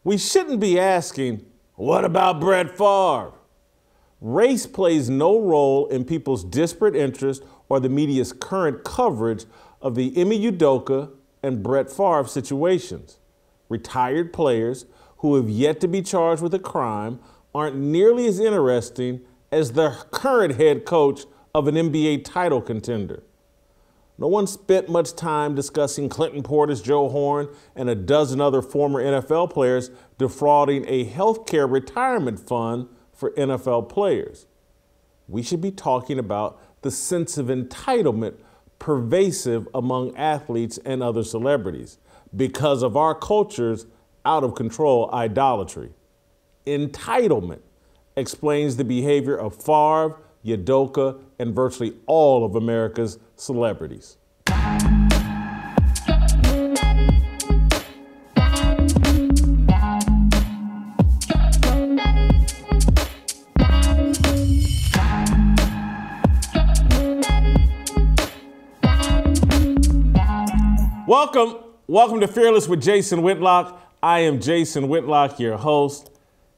We shouldn't be asking, what about Brett Favre? Race plays no role in people's disparate interests or the media's current coverage of the Ime Udoka and Brett Favre situations. Retired players who have yet to be charged with a crime aren't nearly as interesting as the current head coach of an NBA title contender. No one spent much time discussing Clinton Portis, Joe Horn, and a dozen other former NFL players defrauding a healthcare retirement fund for NFL players. We should be talking about the sense of entitlement pervasive among athletes and other celebrities because of our culture's out-of-control idolatry. Entitlement explains the behavior of Favre, Udoka, and virtually all of America's celebrities. Welcome to Fearless with Jason Whitlock. I am Jason Whitlock, your host.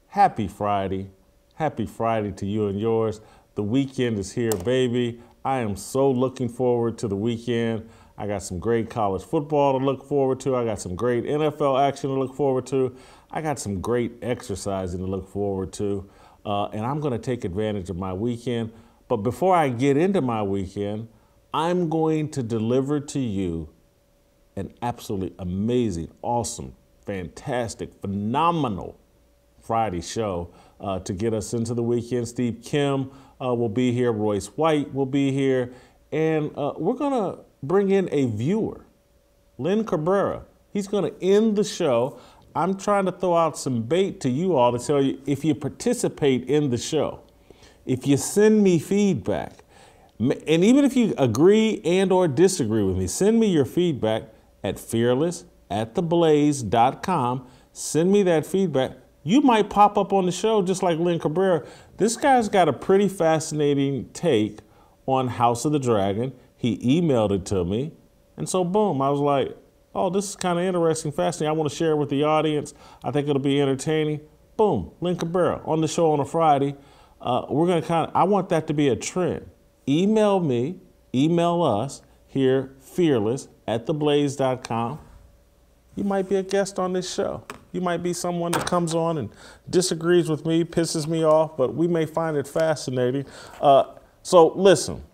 Happy Friday. Happy Friday to you and yours. The weekend is here, baby. I am so looking forward to the weekend. I got some great college football to look forward to. I got some great NFL action to look forward to. I got some great exercising to look forward to. And I'm going to take advantage of my weekend. But before I get into my weekend, I'm going to deliver to you an absolutely amazing, awesome, fantastic, phenomenal Friday show to get us into the weekend. Steve Kim will be here. Royce White will be here. And we're going to bring in a viewer, Lynn Cabrera. He's going to end the show. I'm trying to throw out some bait to you all to tell you, if you participate in the show, if you send me feedback, and even if you agree and or disagree with me, send me your feedback at fearless@theblaze.com. Send me that feedback. You might pop up on the show just like Lynn Cabrera. This guy's got a pretty fascinating take on House of the Dragon. He emailed it to me. And so, boom, I was like, oh, this is kind of interesting, fascinating. I want to share it with the audience. I think it'll be entertaining. Boom, Lynn Cabrera on the show on a Friday. We're going to I want that to be a trend. Email me, email us here, fearless@theblaze.com. You might be a guest on this show. You might be someone that comes on and disagrees with me, pisses me off, but we may find it fascinating. So listen,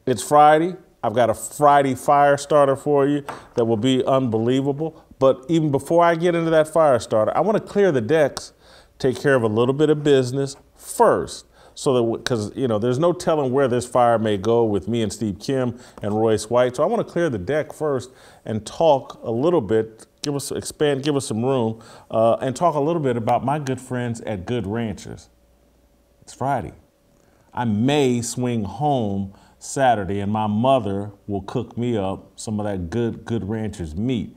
it's Friday. I've got a Friday fire starter for you that will be unbelievable. But even before I get into that fire starter, I want to clear the decks, take care of a little bit of business first. So that, because, there's no telling where this fire may go with me and Steve Kim and Royce White. So I want to clear the deck first and talk a little bit, give us some room, and talk a little bit about my good friends at Good Ranchers. It's Friday. I may swing home Saturday and my mother will cook me up some of that Good Ranchers meat.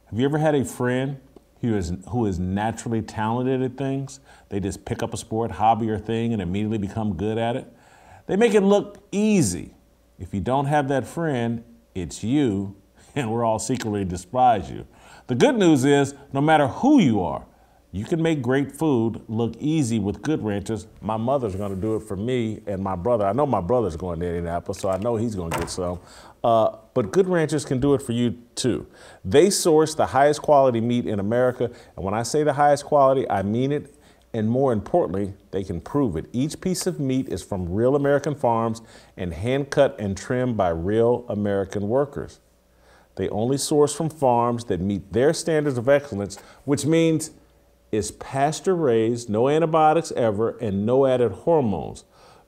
Have you ever had a friend who is naturally talented at things? They just pick up a sport, hobby, or thing and immediately become good at it. They make it look easy. If you don't have that friend, it's you, and we're all secretly despise you. The good news is, no matter who you are, you can make great food look easy with Good Ranchers. My mother's going to do it for me and my brother. I know my brother's going to Indianapolis, so I know he's going to get some. But Good Ranchers can do it for you too. They source the highest quality meat in America. And when I say the highest quality, I mean it. And more importantly, they can prove it. Each piece of meat is from real American farms and hand cut and trimmed by real American workers. They only source from farms that meet their standards of excellence, which means it's pasture raised, no antibiotics ever, and no added hormones.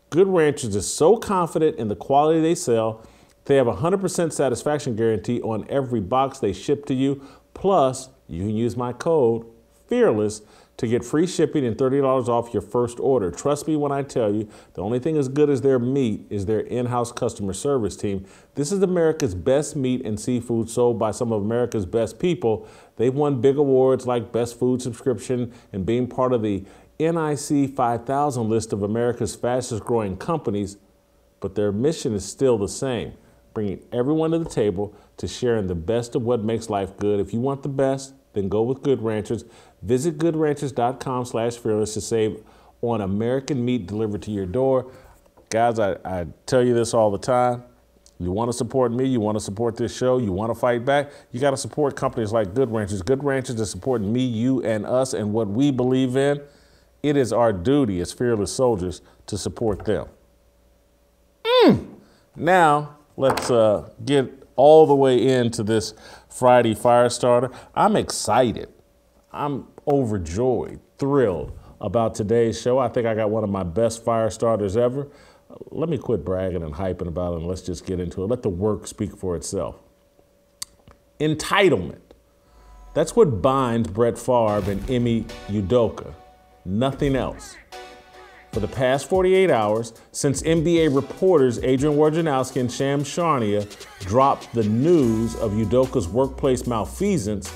Good Ranchers is so confident in the quality they sell, they have a 100% satisfaction guarantee on every box they ship to you. Plus, you can use my code, FEARLESS, to get free shipping and $30 off your first order. Trust me when I tell you, the only thing as good as their meat is their in-house customer service team. This is America's best meat and seafood sold by some of America's best people. They've won big awards like Best Food Subscription and being part of the NIC 5000 list of America's fastest growing companies, but their mission is still the same, bringing everyone to the table to share in the best of what makes life good. If you want the best, then go with Good Ranchers. Visit goodranchers.com/fearless to save on American meat delivered to your door. Guys, I tell you this all the time. You want to support me, you want to support this show, you want to fight back, you got to support companies like Good Ranchers. Good Ranchers is supporting me, you, and us, and what we believe in. It is our duty as fearless soldiers to support them. Now, let's get all the way into this Friday Firestarter. I'm excited. I'm overjoyed, thrilled about today's show. I think I got one of my best Firestarters ever. Let me quit bragging and hyping about it, and let's just get into it. Let the work speak for itself. Entitlement. That's what binds Brett Favre and Ime Udoka. Nothing else. For the past 48 hours, since NBA reporters Adrian Wojnarowski and Shams Charania dropped the news of Udoka's workplace malfeasance,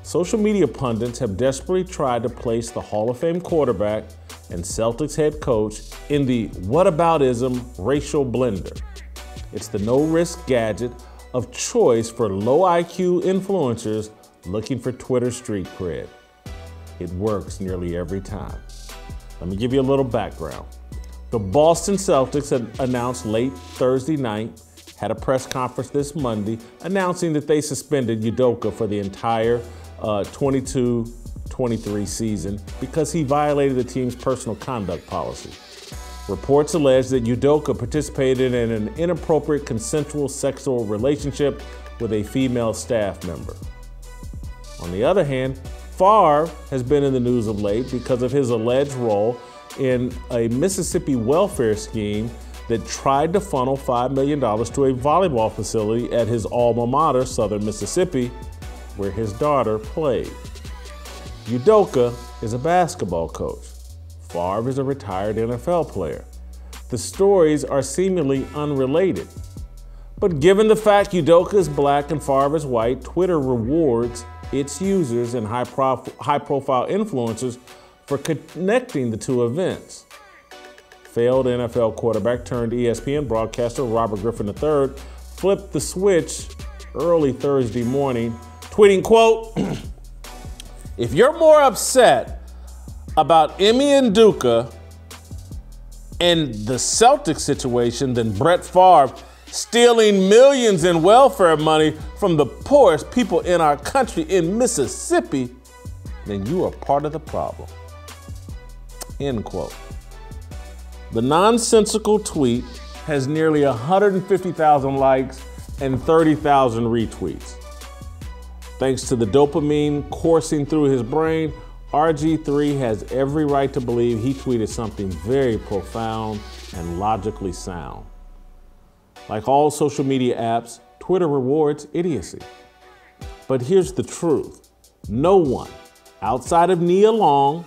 social media pundits have desperately tried to place the Hall of Fame quarterback and Celtics head coach in the whataboutism racial blender. It's the no-risk gadget of choice for low IQ influencers looking for Twitter street cred. It works nearly every time. Let me give you a little background. The Boston Celtics had announced late Thursday night, had a press conference this Monday, announcing that they suspended Udoka for the entire 22-23 season because he violated the team's personal conduct policy. Reports allege that Udoka participated in an inappropriate consensual sexual relationship with a female staff member. On the other hand, Favre has been in the news of late because of his alleged role in a Mississippi welfare scheme that tried to funnel $5 million to a volleyball facility at his alma mater, Southern Mississippi, where his daughter played. Udoka is a basketball coach. Favre is a retired NFL player. The stories are seemingly unrelated. But given the fact Udoka is black and Favre is white, Twitter rewards its users and high-profile influencers for connecting the two events. Failed NFL quarterback turned ESPN broadcaster Robert Griffin III flipped the switch early Thursday morning, tweeting, quote, "If you're more upset about Ime Udoka and the Celtics situation than Brett Favre stealing millions in welfare money from the poorest people in our country in Mississippi, then you are part of the problem." End quote. The nonsensical tweet has nearly 150,000 likes and 30,000 retweets. Thanks to the dopamine coursing through his brain, RG3 has every right to believe he tweeted something very profound and logically sound. Like all social media apps, Twitter rewards idiocy. But here's the truth. No one outside of Nia Long,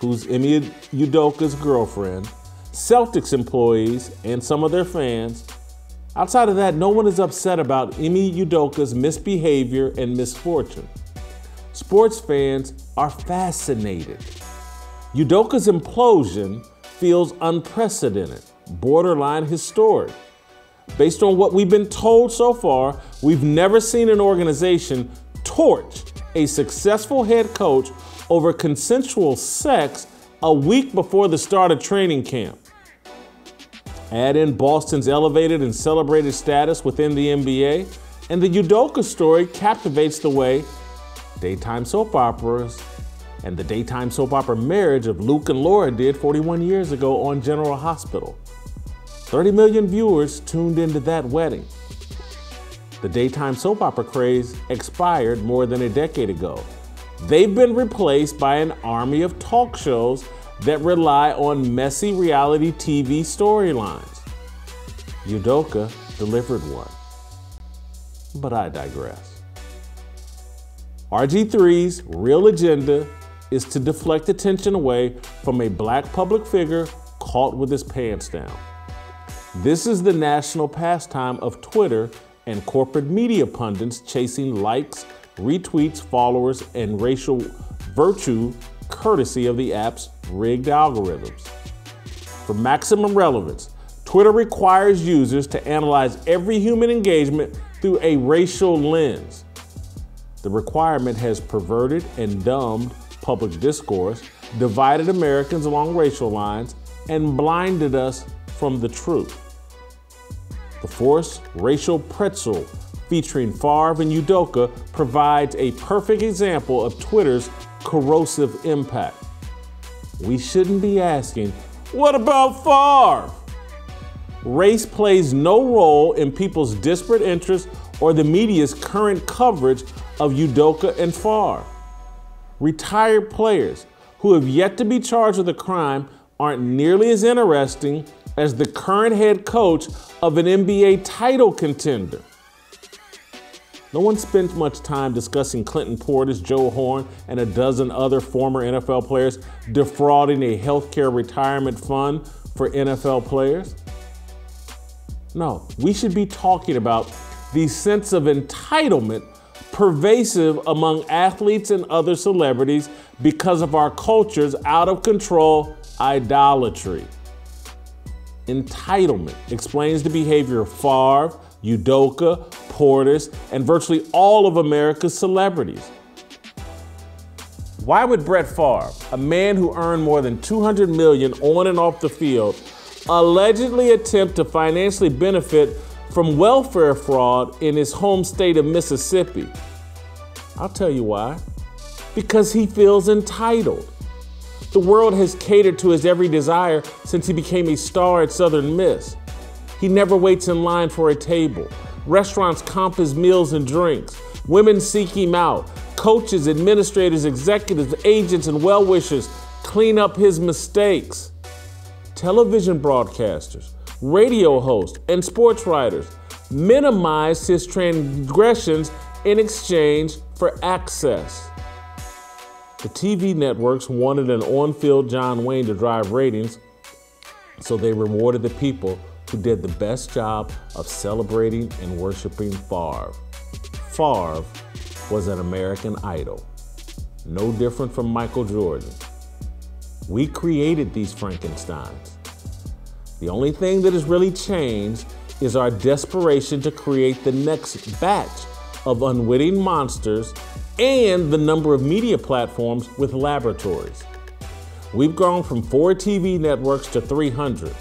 who's Ime Udoka's girlfriend, Celtics employees, and some of their fans, outside of that, no one is upset about Ime Udoka's misbehavior and misfortune. Sports fans are fascinated. Udoka's implosion feels unprecedented, borderline historic. Based on what we've been told so far, we've never seen an organization torch a successful head coach over consensual sex a week before the start of training camp. Add in Boston's elevated and celebrated status within the NBA, and the Udoka story captivates the way daytime soap operas and the daytime soap opera marriage of Luke and Laura did 41 years ago on General Hospital. 30 million viewers tuned into that wedding. The daytime soap opera craze expired more than a decade ago. They've been replaced by an army of talk shows that rely on messy reality TV storylines. Udoka delivered one. But I digress. RG3's real agenda is to deflect attention away from a black public figure caught with his pants down. This is the national pastime of Twitter and corporate media pundits chasing likes, retweets, followers, and racial virtue courtesy of the app's rigged algorithms. For maximum relevance, Twitter requires users to analyze every human engagement through a racial lens. The requirement has perverted and dumbed public discourse, divided Americans along racial lines, and blinded us from the truth. The forced racial pretzel featuring Favre and Udoka provides a perfect example of Twitter's corrosive impact. We shouldn't be asking, what about Favre? Race plays no role in people's disparate interests or the media's current coverage of Udoka and Favre. Retired players who have yet to be charged with a crime aren't nearly as interesting as the current head coach of an NBA title contender. No one spent much time discussing Clinton Portis, Joe Horn, and a dozen other former NFL players defrauding a healthcare retirement fund for NFL players. No, we should be talking about the sense of entitlement pervasive among athletes and other celebrities because of our culture's out of control idolatry. Entitlement explains the behavior of Favre, Udoka, Portis, and virtually all of America's celebrities. Why would Brett Favre, a man who earned more than $200 million on and off the field, allegedly attempt to financially benefit from welfare fraud in his home state of Mississippi? I'll tell you why. Because he feels entitled. The world has catered to his every desire since he became a star at Southern Miss. He never waits in line for a table. Restaurants comp his meals and drinks. Women seek him out. Coaches, administrators, executives, agents, and well-wishers clean up his mistakes. Television broadcasters, radio hosts, and sports writers minimize his transgressions in exchange for access. The TV networks wanted an on-field John Wayne to drive ratings, so they rewarded the people who did the best job of celebrating and worshiping Favre. Favre was an American idol, no different from Michael Jordan. We created these Frankensteins. The only thing that has really changed is our desperation to create the next batch of unwitting monsters and the number of media platforms with laboratories. We've gone from 4 TV networks to 300,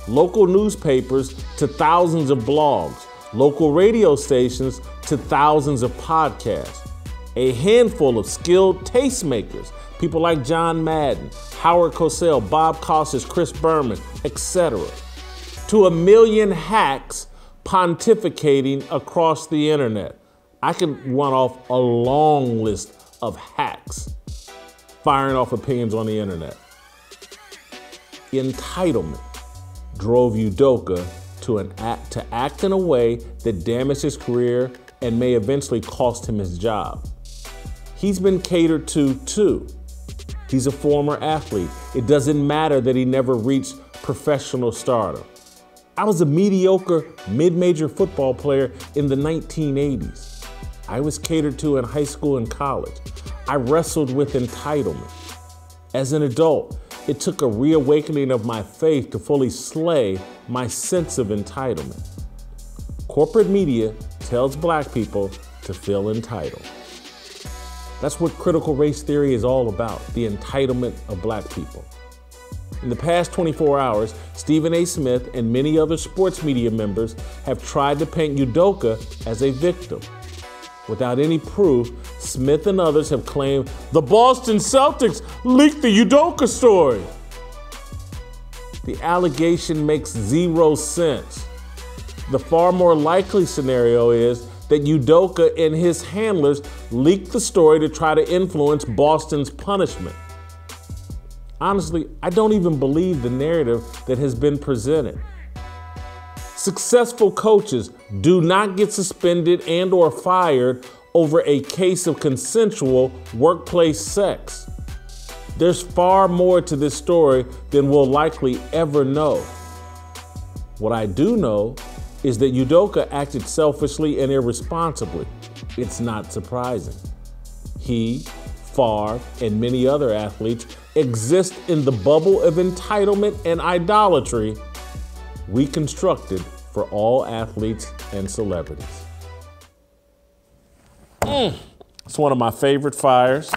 local newspapers to thousands of blogs, local radio stations to thousands of podcasts, a handful of skilled tastemakers, people like John Madden, Howard Cosell, Bob Costas, Chris Berman, etc., to a million hacks pontificating across the internet. I can run off a long list of hacks firing off opinions on the internet. Entitlement drove Udoka to act in a way that damaged his career and may eventually cost him his job. He's been catered to too. He's a former athlete. It doesn't matter that he never reached professional stardom. I was a mediocre mid-major football player in the 1980s. I was catered to in high school and college. I wrestled with entitlement. As an adult, it took a reawakening of my faith to fully slay my sense of entitlement. Corporate media tells black people to feel entitled. That's what critical race theory is all about, the entitlement of black people. In the past 24 hours, Stephen A. Smith and many other sports media members have tried to paint Udoka as a victim. Without any proof, Smith and others have claimed the Boston Celtics leaked the Udoka story. The allegation makes zero sense. The far more likely scenario is that Udoka and his handlers leaked the story to try to influence Boston's punishment. Honestly, I don't even believe the narrative that has been presented. Successful coaches do not get suspended and or fired over a case of consensual workplace sex. There's far more to this story than we'll likely ever know. What I do know is that Udoka acted selfishly and irresponsibly. It's not surprising. He, Favre, and many other athletes exist in the bubble of entitlement and idolatry we constructed for all athletes and celebrities. It's one of my favorite fires.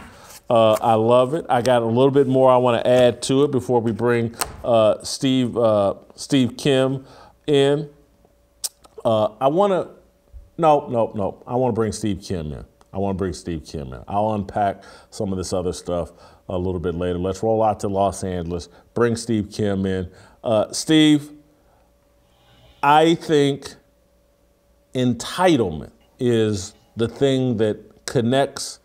I love it. I got a little bit more I want to add to it before we bring Steve Kim in. I want to, no. I want to bring Steve Kim in. I'll unpack some of this other stuff a little bit later. Let's roll out to Los Angeles, bring Steve Kim in. Steve, I think entitlement is the thing that connects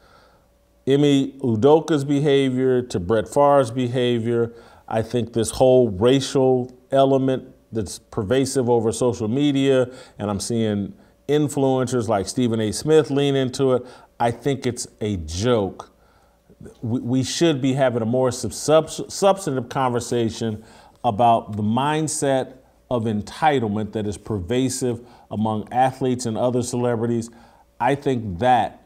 Ime Udoka's behavior to Brett Favre's behavior. I think this whole racial element that's pervasive over social media, and I'm seeing influencers like Stephen A. Smith lean into it. I think it's a joke. We should be having a more substantive conversation about the mindset of entitlement that is pervasive among athletes and other celebrities. I think that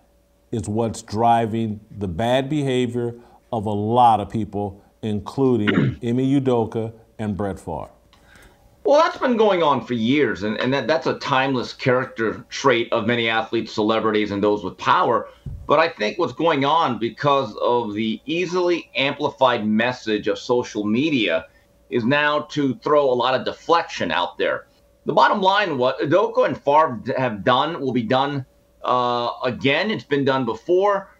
is what's driving the bad behavior of a lot of people, including Ime Udoka and Brett Favre. Well, that's been going on for years, and that's a timeless character trait of many athletes, celebrities, and those with power. But I think what's going on because of the easily amplified message of social media is now to throw a lot of deflection out there. The bottom line, what Udoka and Favre have done will be done again. It's been done before,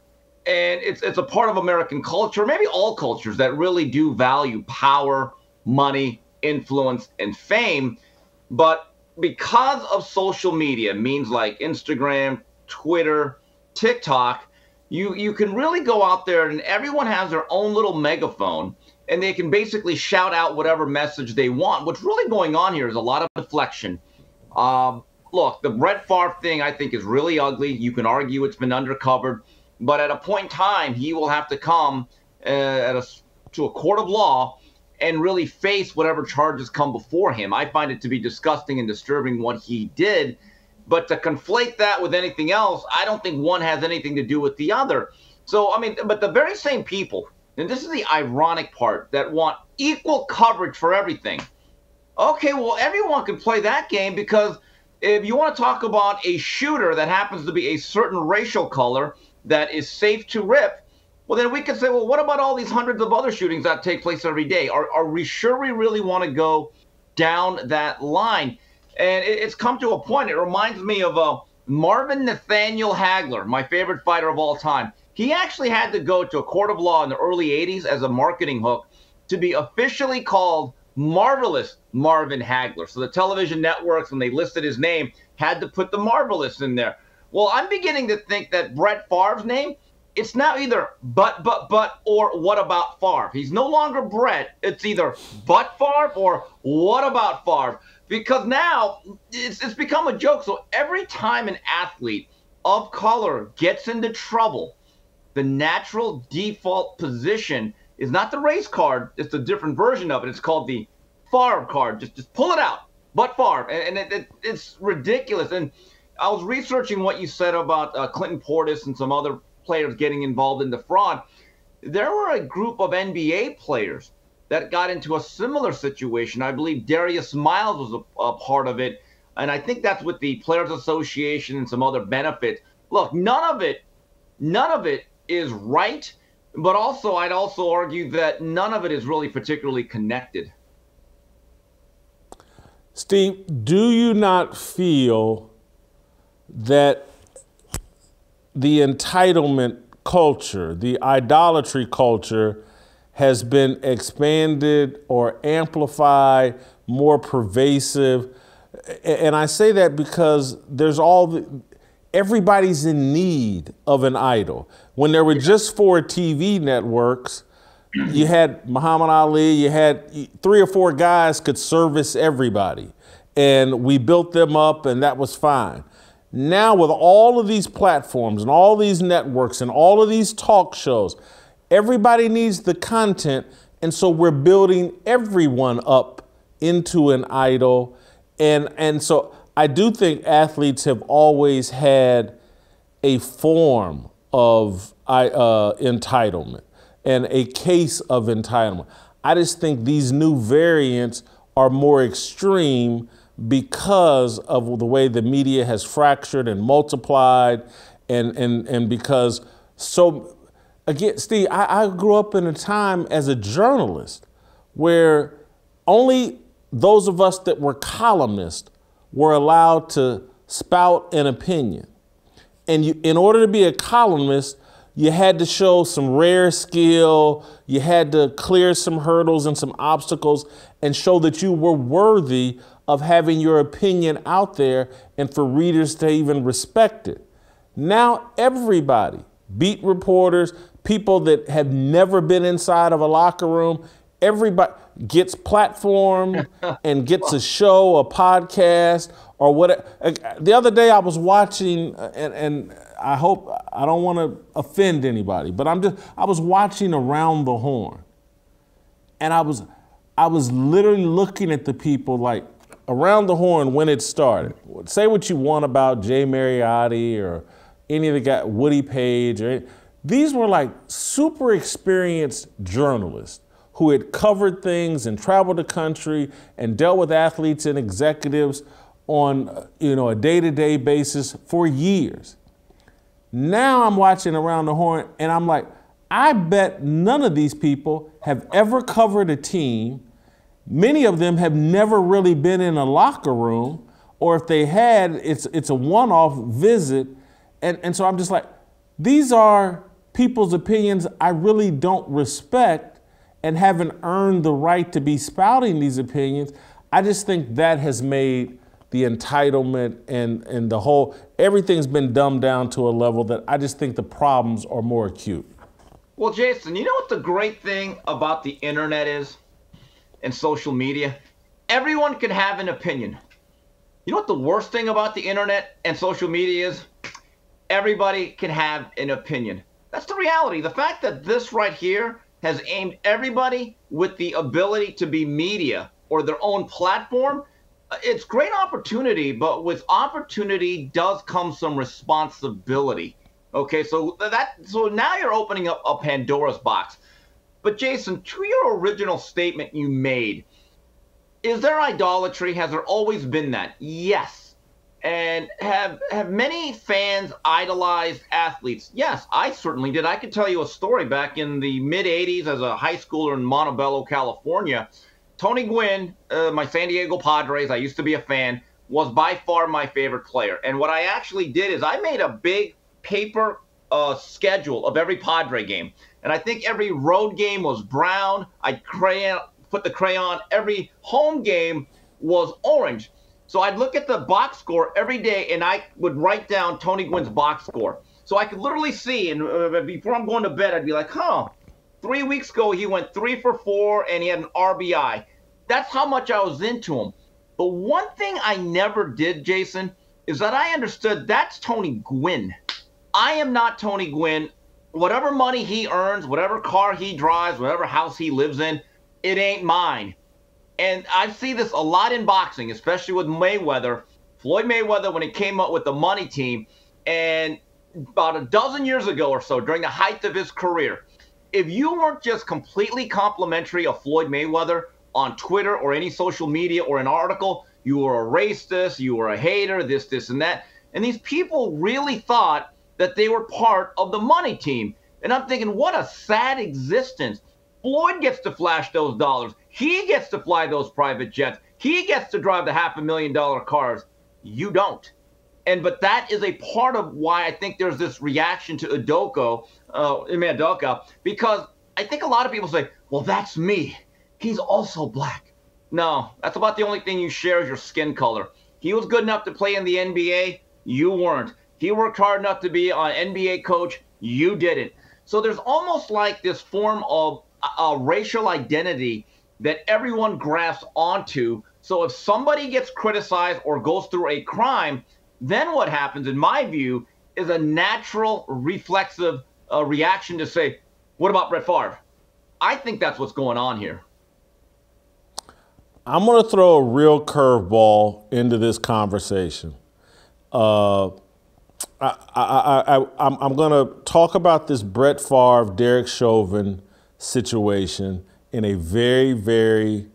and it's a part of American culture, maybe all cultures that really do value power, money, influence, and fame. But because of social media, means like Instagram, Twitter, TikTok, you can really go out there and everyone has their own little megaphone and they can basically shout out whatever message they want. What's really going on here is a lot of deflection. Look, the Brett Favre thing I think is really ugly. You can argue it's been undercovered, but at a point in time, he will have to come to a court of law and really face whatever charges come before him. I find it to be disgusting and disturbing what he did, but to conflate that with anything else, I don't think one has anything to do with the other. So, I mean, but the very same people, and this is the ironic part, that want equal coverage for everything. Okay, well, everyone can play that game because if you want to talk about a shooter that happens to be a certain racial color that is safe to rip, well, then we can say, well, what about all these hundreds of other shootings that take place every day? Are we sure we really want to go down that line? And it's come to a point. It reminds me of Marvin Nathaniel Hagler, my favorite fighter of all time. He actually had to go to a court of law in the early 80s as a marketing hook to be officially called Marvelous Marvin Hagler. So the television networks, when they listed his name, had to put the Marvelous in there. Well, I'm beginning to think that Brett Favre's name, it's now either but, or what about Favre? He's no longer Brett. It's either but Favre or what about Favre? Because now it's become a joke. So every time an athlete of color gets into trouble, the natural default position is not the race card. It's a different version of it. It's called the Favre card. Just pull it out. But Favre. And it's ridiculous. And I was researching what you said about Clinton Portis and some other players getting involved in the fraud. There were a group of NBA players that got into a similar situation. I believe Darius Miles was a part of it. And I think that's with the Players Association and some other benefits. Look, none of it is right. But also, I'd also argue that none of it is really particularly connected. Steve, do you not feel that the entitlement culture, the idolatry culture, has been expanded or amplified, more pervasive? And I say that because there's everybody's in need of an idol. When there were just 4 TV networks, you had Muhammad Ali, you had 3 or 4 guys could service everybody. And we built them up and that was fine. Now with all of these platforms and all these networks and all of these talk shows, everybody needs the content. And so we're building everyone up into an idol. And so I do think athletes have always had a form of entitlement and a case of entitlement. I just think these new variants are more extreme because of the way the media has fractured and multiplied and because so again, Steve, I grew up in a time as a journalist where only those of us that were columnists were allowed to spout an opinion. And in order to be a columnist, you had to show some rare skill, you had to clear some hurdles and some obstacles and show that you were worthy of having your opinion out there and for readers to even respect it. Now everybody, beat reporters, people that have never been inside of a locker room, everybody gets platformed and gets a show, a podcast, or whatever. The other day I was watching, and I hope I don't want to offend anybody, but I was watching Around the Horn, and I was literally looking at the people like Around the Horn when it started. Say what you want about Jay Mariotti or any of the guys, Woody Page, these were like super experienced journalists who had covered things and traveled the country and dealt with athletes and executives on a day-to-day basis for years. Now I'm watching Around the Horn and I'm like, I bet none of these people have ever covered a team. Many of them have never really been in a locker room, or if they had, it's a one-off visit. And so I'm just like, these are people's opinions I really don't respect and haven't earned the right to be spouting these opinions. I just think that has made the entitlement and the whole, everything's been dumbed down to a level that I just think the problems are more acute. Well, Jason, you know what the great thing about the internet is and social media? Everyone can have an opinion. You know what the worst thing about the internet and social media is? Everybody can have an opinion. That's the reality. The fact that this right here has aimed everybody with the ability to be media or their own platform, it's great opportunity, but with opportunity does come some responsibility. Okay, so now you're opening up a Pandora's box. But Jason, to your original statement you made, is there idolatry? Has there always been that? Yes. And have many fans idolized athletes? Yes, I certainly did. I could tell you a story back in the mid-'80s as a high schooler in Montebello, California. Tony Gwynn, my San Diego Padres, I used to be a fan, was by far my favorite player. And what I actually did is I made a big paper schedule of every Padre game. And I think every road game was brown. I'd put the crayon. Every home game was orange. So I'd look at the box score every day, and I would write down Tony Gwynn's box score. So I could literally see, and before I'm going to bed, I'd be like, 3 weeks ago he went 3 for 4, and he had an RBI. That's how much I was into him. But one thing I never did, Jason, is that I understood that's Tony Gwynn. I am not Tony Gwynn. Whatever money he earns, whatever car he drives, whatever house he lives in, it ain't mine. And I see this a lot in boxing, especially with Mayweather. Floyd Mayweather, when he came up with the money team, and about a dozen years ago or so, during the height of his career, if you weren't just completely complimentary of Floyd Mayweather on Twitter or any social media or an article, you were a racist, you were a hater, this, and that. And these people really thought that they were part of the money team. And I'm thinking, what a sad existence. Floyd gets to flash those dollars. He gets to fly those private jets. He gets to drive the $500,000 cars. You don't. But that is a part of why I think there's this reaction to Udoka, because I think a lot of people say, well, that's me. He's also black. No, that's about the only thing you share is your skin color. He was good enough to play in the NBA. You weren't. He worked hard enough to be an NBA coach. You didn't. So there's almost like this form of a racial identity that everyone grasps onto. So if somebody gets criticized or goes through a crime, then what happens, in my view, is a natural reflexive reaction to say, what about Brett Favre? I think that's what's going on here. I'm going to throw a real curveball into this conversation. I'm going to talk about this Brett Favre, Derek Chauvin situation in a very, very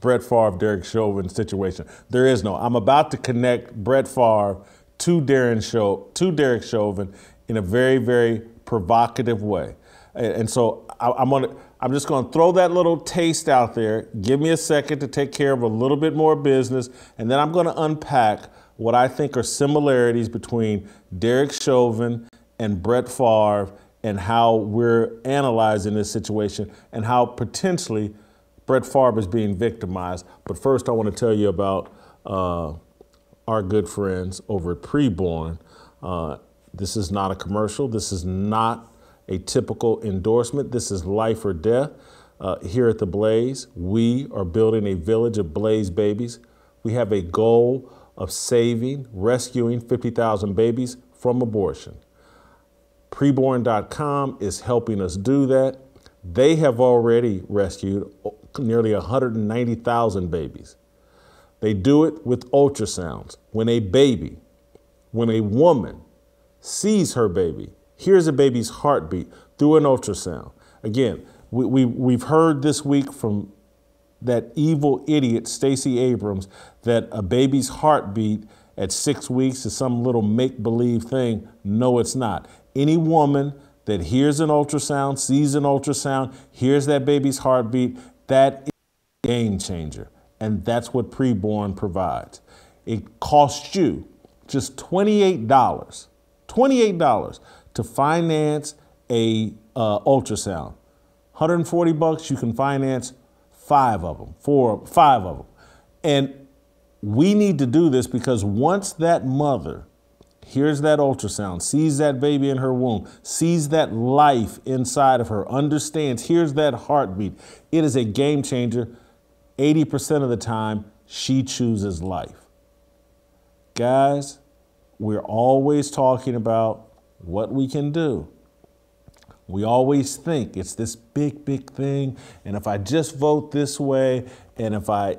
Brett Favre, Derek Chauvin situation. There is no. I'm about to connect Brett Favre to Derek Chauvin in a very, very provocative way. And so I'm just going to throw that little taste out there. Give me a second to take care of a little bit more business, and then I'm going to unpack what I think are similarities between Derek Chauvin and Brett Favre and how we're analyzing this situation and how potentially Brett Favre is being victimized. But first, I want to tell you about our good friends over at Preborn. This is not a commercial. This is not a typical endorsement. This is life or death. Here at the Blaze, we are building a village of Blaze babies. We have a goal of rescuing 50,000 babies from abortion. Preborn.com is helping us do that. They have already rescued nearly 190,000 babies. They do it with ultrasounds. When a woman sees her baby, hears a baby's heartbeat through an ultrasound. Again, we've heard this week from that evil idiot, Stacey Abrams, that a baby's heartbeat at 6 weeks is some little make-believe thing. No, it's not. Any woman that hears an ultrasound, sees an ultrasound, hears that baby's heartbeat, that is a game changer. And that's what Preborn provides. It costs you just $28 to finance a ultrasound. $140, you can finance 5 of them, 5 of them. And we need to do this because once that mother hears that ultrasound, sees that baby in her womb, sees that life inside of her, understands, hears that heartbeat, it is a game changer. 80% of the time, she chooses life. Guys, we're always talking about what we can do. We always think it's this big, big thing, and if I just vote this way, and if I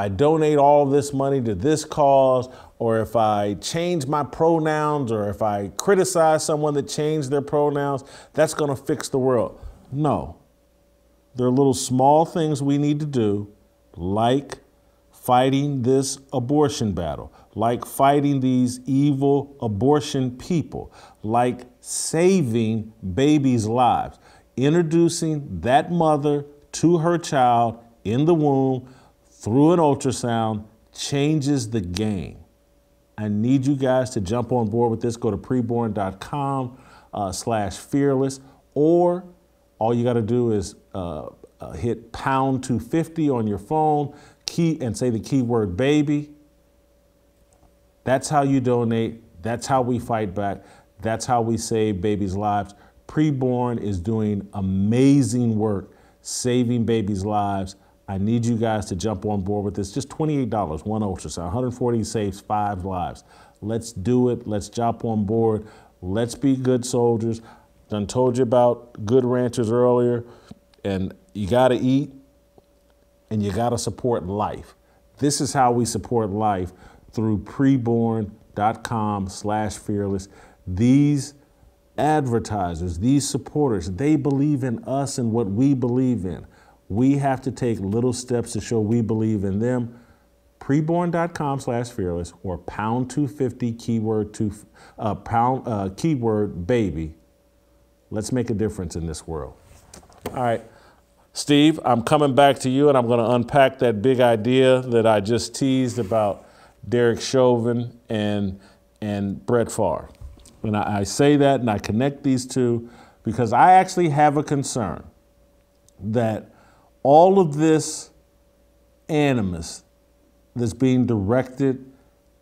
donate all this money to this cause, or if I change my pronouns, or if I criticize someone that changed their pronouns, that's going to fix the world. No. There are little small things we need to do, like fighting this abortion battle, like fighting these evil abortion people, like saving babies' lives, introducing that mother to her child in the womb through an ultrasound changes the game. I need you guys to jump on board with this. Go to preborn.com/fearless, or all you got to do is hit pound 250 on your phone, and say the keyword baby. That's how you donate. That's how we fight back. That's how we save babies' lives. Preborn is doing amazing work saving babies' lives. I need you guys to jump on board with this. Just $28, one ultrasound. 140 saves 5 lives. Let's do it. Let's jump on board. Let's be good soldiers. Done told you about Good Ranchers earlier, and you got to eat and you got to support life. This is how we support life, through preborn.com/fearless. These advertisers, these supporters, they believe in us and what we believe in. We have to take little steps to show we believe in them. Preborn.com/fearless, or pound 250 keyword baby. Let's make a difference in this world. All right, Steve, I'm coming back to you, and I'm going to unpack that big idea that I just teased about Derek Chauvin and Brett Favre. And I say that and I connect these two because I actually have a concern that all of this animus that's being directed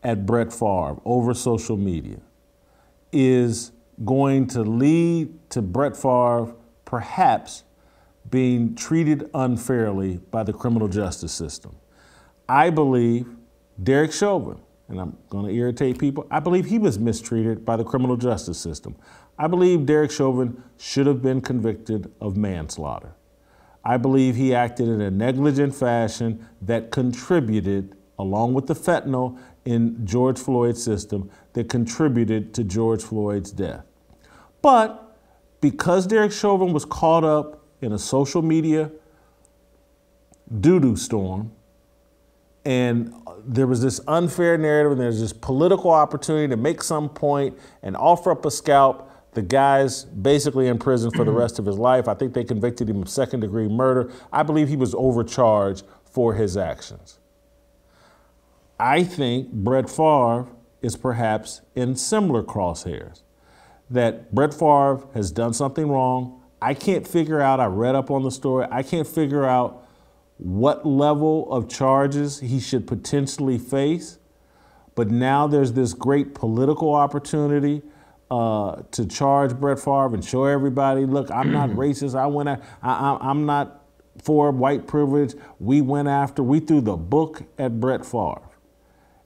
at Brett Favre over social media is going to lead to Brett Favre perhaps being treated unfairly by the criminal justice system. I believe Derek Chauvin, and I'm going to irritate people, I believe he was mistreated by the criminal justice system. I believe Derek Chauvin should have been convicted of manslaughter. I believe he acted in a negligent fashion that contributed, along with the fentanyl in George Floyd's system, that contributed to George Floyd's death. But because Derek Chauvin was caught up in a social media doo-doo storm, And there was this unfair narrative, and there's this political opportunity to make some point and offer up a scalp. The guy's basically in prison for the rest of his life. I think they convicted him of second-degree murder. I believe he was overcharged for his actions. I think Brett Favre is perhaps in similar crosshairs, that Brett Favre has done something wrong. I can't figure out, I read up on the story, I can't figure out what level of charges he should potentially face. But now there's this great political opportunity to charge Brett Favre and show everybody, look, I'm not racist. I'm not for white privilege. We threw the book at Brett Favre.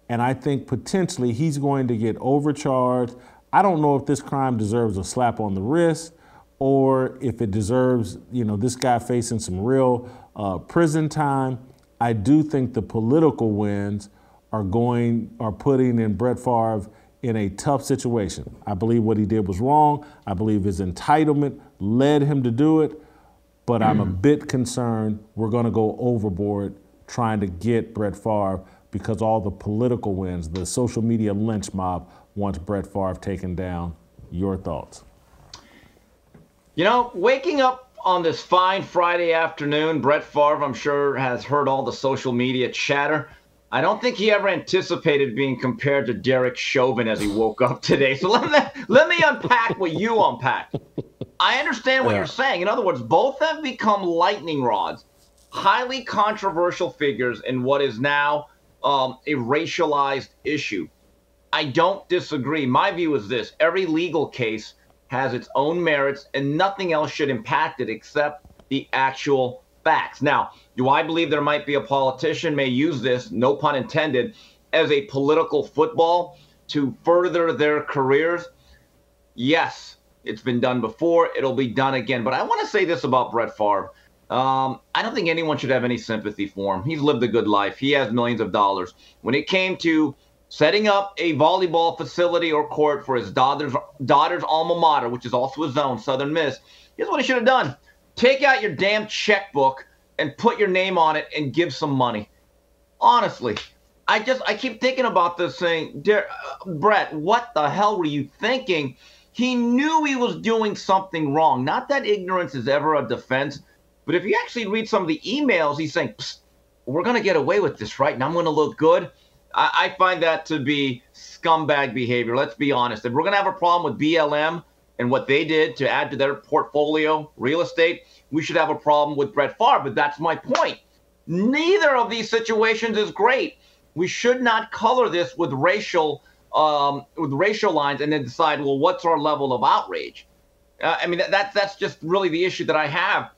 And I think potentially he's going to get overcharged. I don't know if this crime deserves a slap on the wrist or if it deserves, this guy facing some real prison time. I do think the political winds are putting in Brett Favre in a tough situation. I believe what he did was wrong. I believe his entitlement led him to do it, but I'm a bit concerned we're going to go overboard trying to get Brett Favre because all the political winds, the social media lynch mob wants Brett Favre taken down. Your thoughts? Waking up on this fine Friday afternoon, Brett Favre, I'm sure, has heard all the social media chatter. I don't think he ever anticipated being compared to Derek Chauvin as he woke up today. So let me unpack what you unpack. I understand what you're saying. In other words, both have become lightning rods, highly controversial figures in what is now a racialized issue. I don't disagree. My view is this: every legal case has its own merits, and nothing else should impact it except the actual facts. Now, do I believe there might be a politician may use this, no pun intended, as a political football to further their careers? Yes, it's been done before. It'll be done again. But I want to say this about Brett Favre. I don't think anyone should have any sympathy for him. He's lived a good life. He has millions of dollars. When it came to setting up a volleyball facility or court for his daughter's alma mater, which is also his own, Southern Miss, here's what he should have done. Take out your damn checkbook and put your name on it and give some money. Honestly, I keep thinking about this saying, Brett, what the hell were you thinking? He knew he was doing something wrong. Not that ignorance is ever a defense, but if you actually read some of the emails, he's saying, we're going to get away with this, right? And I'm going to look good. I find that to be scumbag behavior. Let's be honest. If we're going to have a problem with BLM and what they did to add to their portfolio, real estate, we should have a problem with Brett Favre. But that's my point. Neither of these situations is great. We should not color this with racial lines and then decide, well, what's our level of outrage? That's just really the issue that I have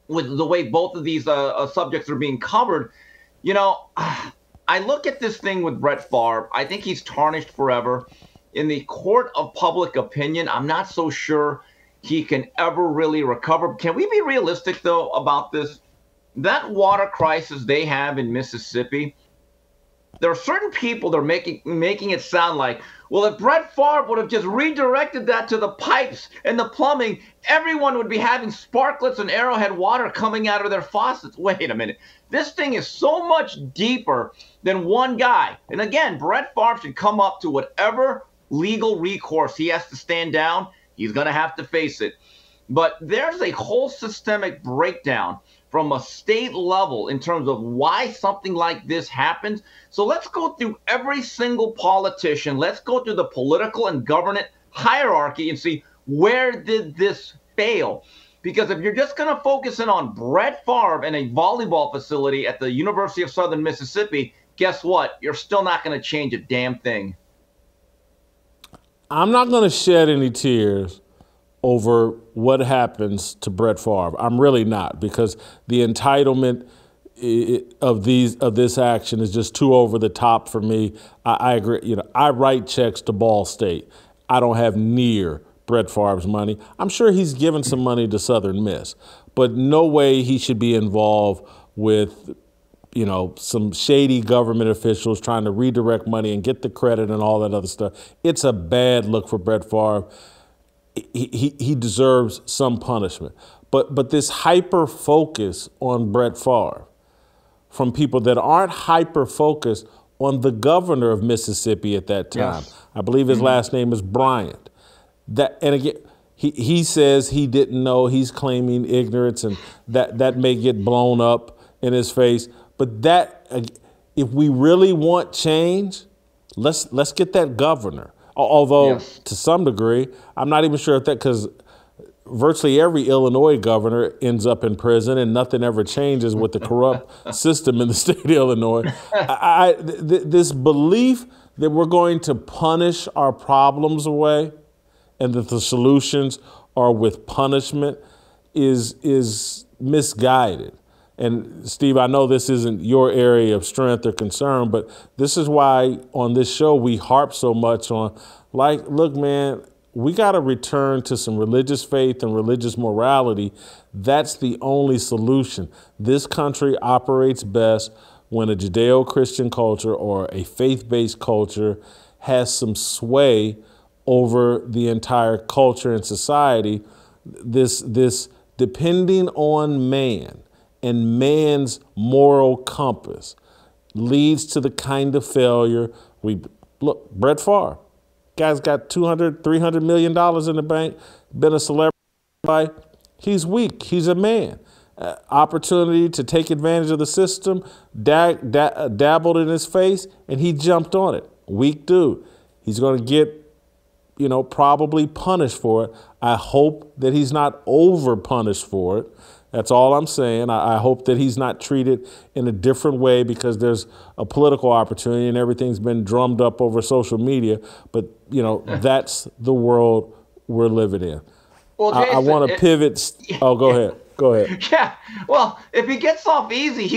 with the way both of these subjects are being covered. I look at this thing with Brett Favre. I think he's tarnished forever. In the court of public opinion, I'm not so sure he can ever really recover. Can we be realistic, though, about this? That water crisis they have in Mississippi, there are certain people that are making it sound like, well, if Brett Favre would have just redirected that to the pipes and the plumbing, everyone would be having sparklets and Arrowhead water coming out of their faucets. Wait a minute. This thing is so much deeper than one guy. And again, Brett Favre should come up to whatever legal recourse he has to stand down. He's going to have to face it. But there's a whole systemic breakdown from a state level in terms of why something like this happens. So let's go through every single politician. Let's go through the political and government hierarchy and see, where did this fail? Because if you're just going to focus in on Brett Favre and a volleyball facility at the University of Southern Mississippi, guess what? You're still not going to change a damn thing. I'm not going to shed any tears over what happens to Brett Favre. I'm really not, because the entitlement of this action is just too over the top for me. I agree. I write checks to Ball State. I don't have near Brett Favre's money. I'm sure he's given some money to Southern Miss, but no way he should be involved with some shady government officials trying to redirect money and get the credit and all that other stuff. It's a bad look for Brett Favre. He deserves some punishment. But this hyper focus on Brett Favre from people that aren't hyper-focused on the governor of Mississippi at that time. Yes. I believe his last name is Bryant. And again, he says he didn't know. He's claiming ignorance, and that may get blown up in his face. But if we really want change, let's get that governor. Although, yes, to some degree, I'm not even sure if that, because virtually every Illinois governor ends up in prison and nothing ever changes with the corrupt system in the state of Illinois. This belief that we're going to punish our problems away and that the solutions are with punishment is misguided. And Steve, I know this isn't your area of strength or concern, but this is why on this show we harp so much on, like, look, man, we got to return to some religious faith and religious morality. That's the only solution. This country operates best when a Judeo-Christian culture or a faith-based culture has some sway over the entire culture and society. This depending on man and man's moral compass leads to the kind of failure look, Brett Favre, guy's got $200, $300 million in the bank, been a celebrity. He's weak. He's a man. Opportunity to take advantage of the system, dabbled in his face, and he jumped on it. Weak dude. He's going to get, probably punished for it. I hope that he's not over punished for it. That's all I'm saying. I hope that he's not treated in a different way because there's a political opportunity and everything's been drummed up over social media. But, that's the world we're living in. Well, Jason, I want to pivot. Oh, go ahead. Go ahead. Yeah. Well, if he gets off easy,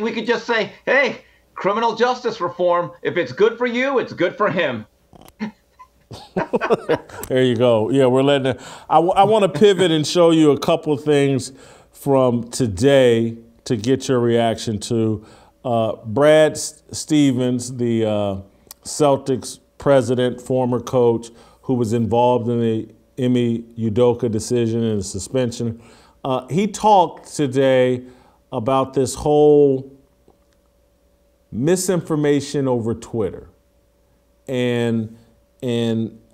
we could just say, hey, criminal justice reform. If it's good for you, it's good for him. There you go. Yeah, we're letting it. I want to pivot and show you a couple of things from today to get your reaction to Brad Stevens, the Celtics president, former coach, who was involved in the Ime Udoka decision and the suspension. He talked today about this whole misinformation over Twitter and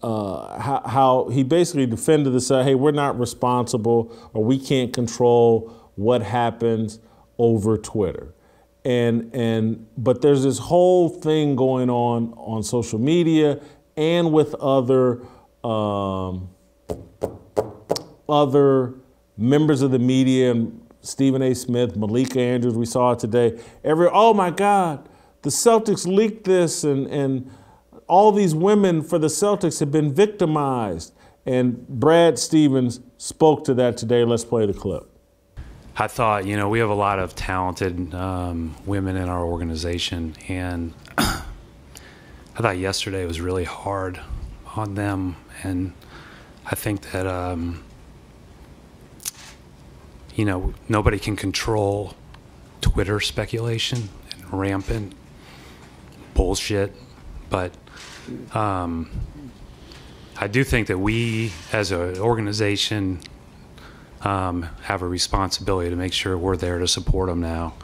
how he basically defended this, hey, we're not responsible or we can't control what happens over Twitter. But there's this whole thing going on social media and with other members of the media, and Stephen A. Smith, Malika Andrews, we saw it today. Oh my God, the Celtics leaked this and all these women for the Celtics have been victimized. And Brad Stevens spoke to that today. Let's play the clip. I thought, we have a lot of talented women in our organization, and I thought yesterday was really hard on them. And I think that, nobody can control Twitter speculation and rampant bullshit, but I do think that we, as an organization, have a responsibility to make sure we're there to support them now,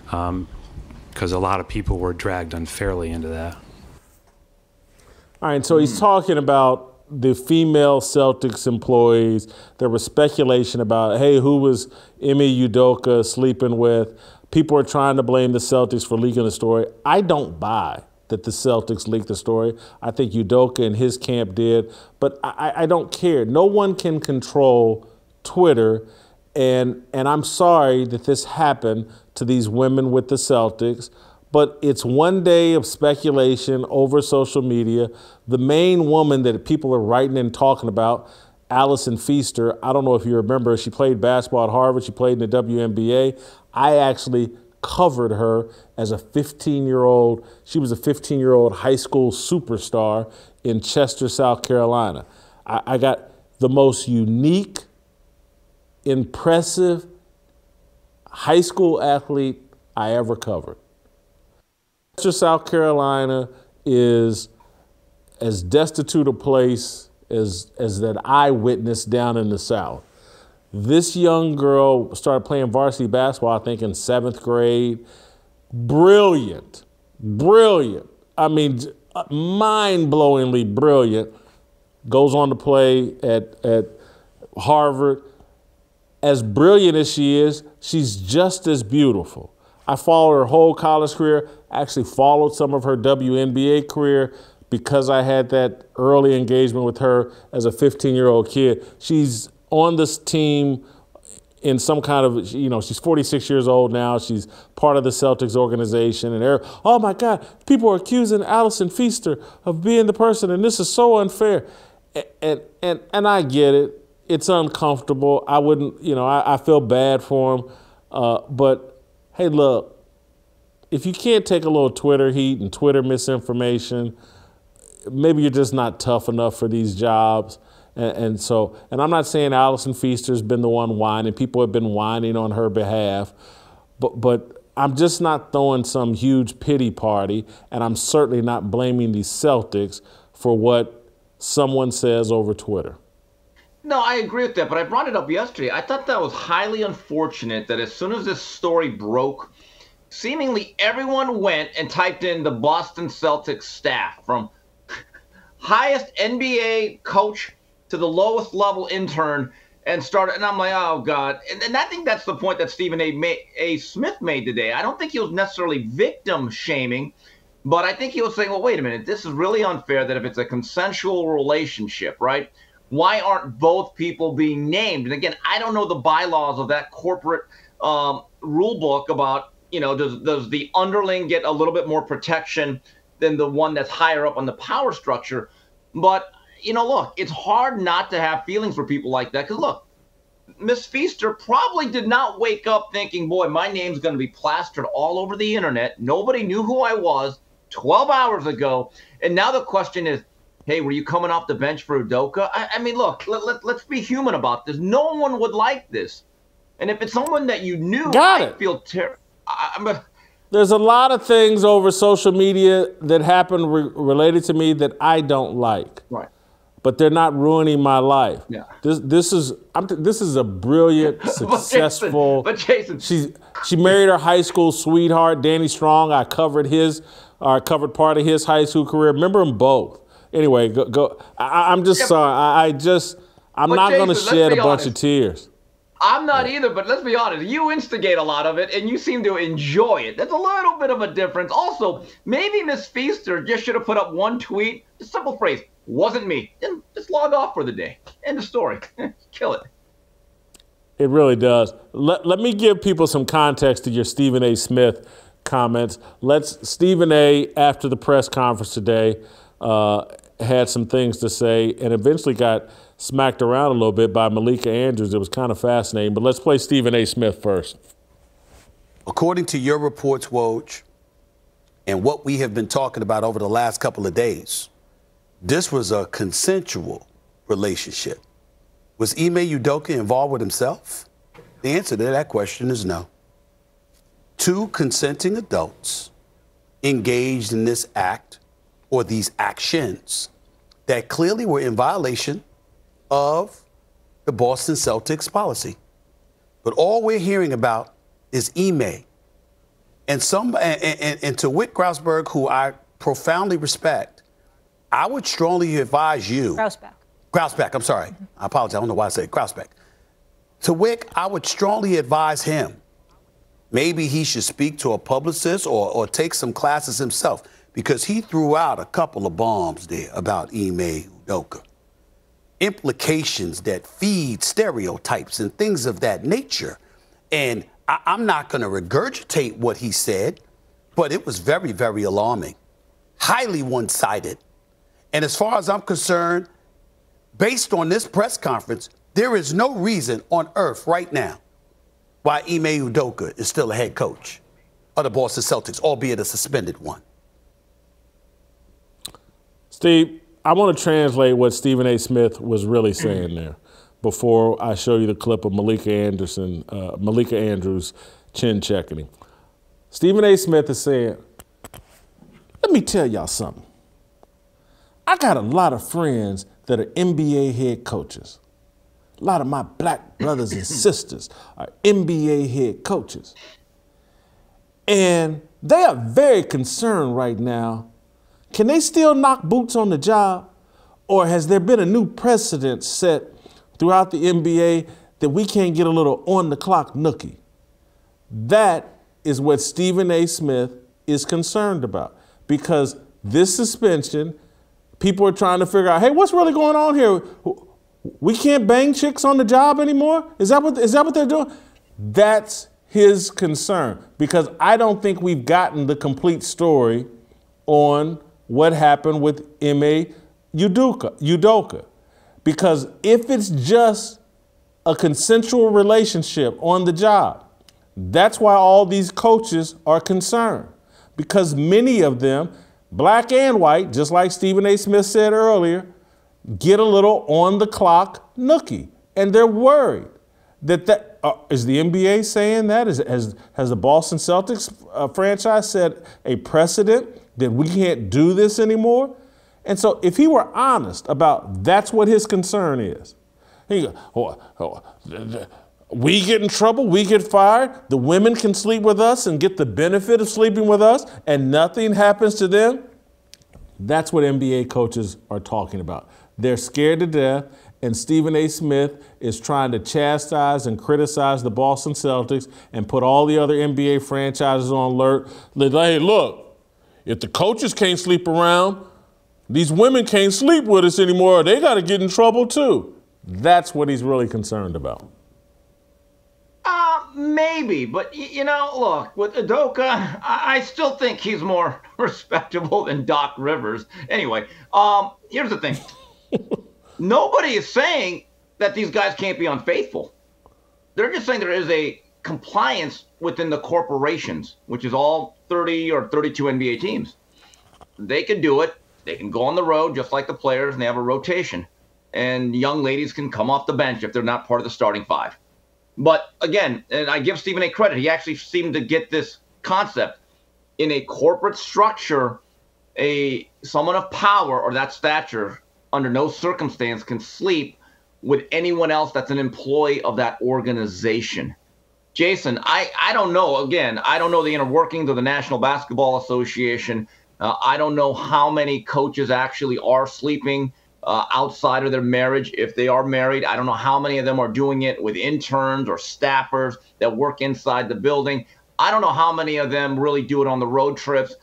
because a lot of people were dragged unfairly into that. All right, so he's talking about the female Celtics employees. There was speculation about, hey, who was Ime Udoka sleeping with? People are trying to blame the Celtics for leaking the story. I don't buy that the Celtics leaked the story. I think Udoka and his camp did, but I don't care. No one can control Twitter, and I'm sorry that this happened to these women with the Celtics, but it's one day of speculation over social media. The main woman that people are writing and talking about, Allison Feaster, I don't know if you remember, she played basketball at Harvard, she played in the WNBA. I actually covered her as a 15-year-old. She was a 15-year-old high school superstar in Chester, South Carolina. I got the most unique, impressive high school athlete I ever covered. Chester, South Carolina is as destitute a place as that I witnessed down in the South. This young girl started playing varsity basketball, I think, in 7th grade, brilliant, brilliant. I mean, mind-blowingly brilliant. Goes on to play at Harvard. As brilliant as she is, she's just as beautiful. I followed her whole college career. I actually followed some of her WNBA career because I had that early engagement with her as a 15-year-old kid. She's on this team in some kind of, she's 46 years old now. She's part of the Celtics organization. And they're, oh my God, people are accusing Allison Feaster of being the person, and this is so unfair. And I get it. It's uncomfortable. I wouldn't, I feel bad for him. But hey, look, if you can't take a little Twitter heat and Twitter misinformation, maybe you're just not tough enough for these jobs. And I'm not saying Allison Feaster's been the one whining. People have been whining on her behalf. But I'm just not throwing some huge pity party, and I'm certainly not blaming the Celtics for what someone says over Twitter. No, I agree with that, but I brought it up yesterday. I thought that was highly unfortunate that as soon as this story broke, seemingly everyone went and typed in the Boston Celtics staff, from highest NBA coach to the lowest level intern, and started. And I'm like, oh God. And I think that's the point that Stephen A. Smith made today. I don't think he was necessarily victim shaming, but I think he was saying, well, wait a minute, this is really unfair that if it's a consensual relationship, right? Why aren't both people being named? And again, I don't know the bylaws of that corporate rule book about, does the underling get a little bit more protection than the one that's higher up on the power structure? But look, it's hard not to have feelings for people like that. Because look, Miss Feaster probably did not wake up thinking, boy, my name's going to be plastered all over the internet. Nobody knew who I was 12 hours ago. And now the question is, hey, were you coming off the bench for Udoka? I mean, look, let's be human about this. No one would like this. And if it's someone that you knew, I feel terrible. There's a lot of things over social media that happen related to me that I don't like. Right. But they're not ruining my life. Yeah. This is a brilliant, successful. But Jason, she married her high school sweetheart, Danny Strong. I covered part of his high school career. Remember them both. Anyway, go. I'm just sorry. I'm not going to shed a bunch of tears. I'm not either, but let's be honest. You instigate a lot of it, and you seem to enjoy it. That's a little bit of a difference. Also, maybe Miss Feaster just should have put up one tweet, a simple phrase, wasn't me. Then just log off for the day. End of story. Kill it. It really does. Let me give people some context to your Stephen A. Smith comments. Stephen A., after the press conference today, had some things to say and eventually got smacked around a little bit by Malika Andrews. It was kind of fascinating, but let's play Stephen A. Smith first. According to your reports, Woj, and what we have been talking about over the last couple of days, this was a consensual relationship. Was Ime Udoka involved with himself? The answer to that question is no. Two consenting adults engaged in this act or these actions that clearly were in violation of the Boston Celtics policy. But all we're hearing about is Ime. And to Whit Grausberg, who I profoundly respect, I would strongly advise you. Grausbeck, I'm sorry. I apologize. I don't know why I said Grausbeck. To Wick, I would strongly advise him. Maybe he should speak to a publicist or take some classes himself, because he threw out a couple of bombs there about Ime Udoka. Implications that feed stereotypes and things of that nature. And I'm not going to regurgitate what he said, but it was very, very alarming, highly one-sided. And as far as I'm concerned, based on this press conference, there is no reason on earth right now why Ime Udoka is still a head coach of the Boston Celtics, albeit a suspended one. Steve, I want to translate what Stephen A. Smith was really saying there before I show you the clip of Malika Andrews chin checking him. Stephen A. Smith is saying, let me tell y'all something. I got a lot of friends that are NBA head coaches. A lot of my black brothers and sisters are NBA head coaches. And They are very concerned right now. Can they still knock boots on the job? Or has there been a new precedent set throughout the NBA that we can't get a little on-the-clock nookie? That is what Stephen A. Smith is concerned about, because this suspension, people are trying to figure out, hey, what's really going on here? We can't bang chicks on the job anymore? Is that what they're doing? That's his concern, because I don't think we've gotten the complete story on what happened with Ime Udoka. Because if it's just a consensual relationship on the job, that's why all these coaches are concerned. Because many of them, black and white, just like Stephen A. Smith said earlier, get a little on-the-clock nookie. And they're worried that is the NBA saying that? Has the Boston Celtics franchise set a precedent that we can't do this anymore? And so if he were honest about that's what his concern is, he go, we get in trouble, we get fired, the women can sleep with us and get the benefit of sleeping with us, and nothing happens to them. That's what NBA coaches are talking about. They're scared to death, and Stephen A. Smith is trying to chastise and criticize the Boston Celtics and put all the other NBA franchises on alert. Hey, look, if the coaches can't sleep around, these women can't sleep with us anymore. They got to get in trouble too. That's what he's really concerned about. Maybe, but look, with Udoka, I still think he's more respectable than Doc Rivers. Anyway, here's the thing. Nobody is saying that these guys can't be unfaithful. They're just saying there is a compliance within the corporations, which is all 30 or 32 NBA teams. They can do it. They can go on the road just like the players, and they have a rotation. And young ladies can come off the bench if they're not part of the starting five. But again, and I give Stephen A. credit, he actually seemed to get this concept. In a corporate structure, someone of power or that stature under no circumstance can sleep with anyone else that's an employee of that organization. Jason, I don't know. Again, I don't know the inner workings of the National Basketball Association. I don't know how many coaches actually are sleeping outside of their marriage. If they are married, I don't know how many of them are doing it with interns or staffers that work inside the building. I don't know how many of them really do it on the road trips.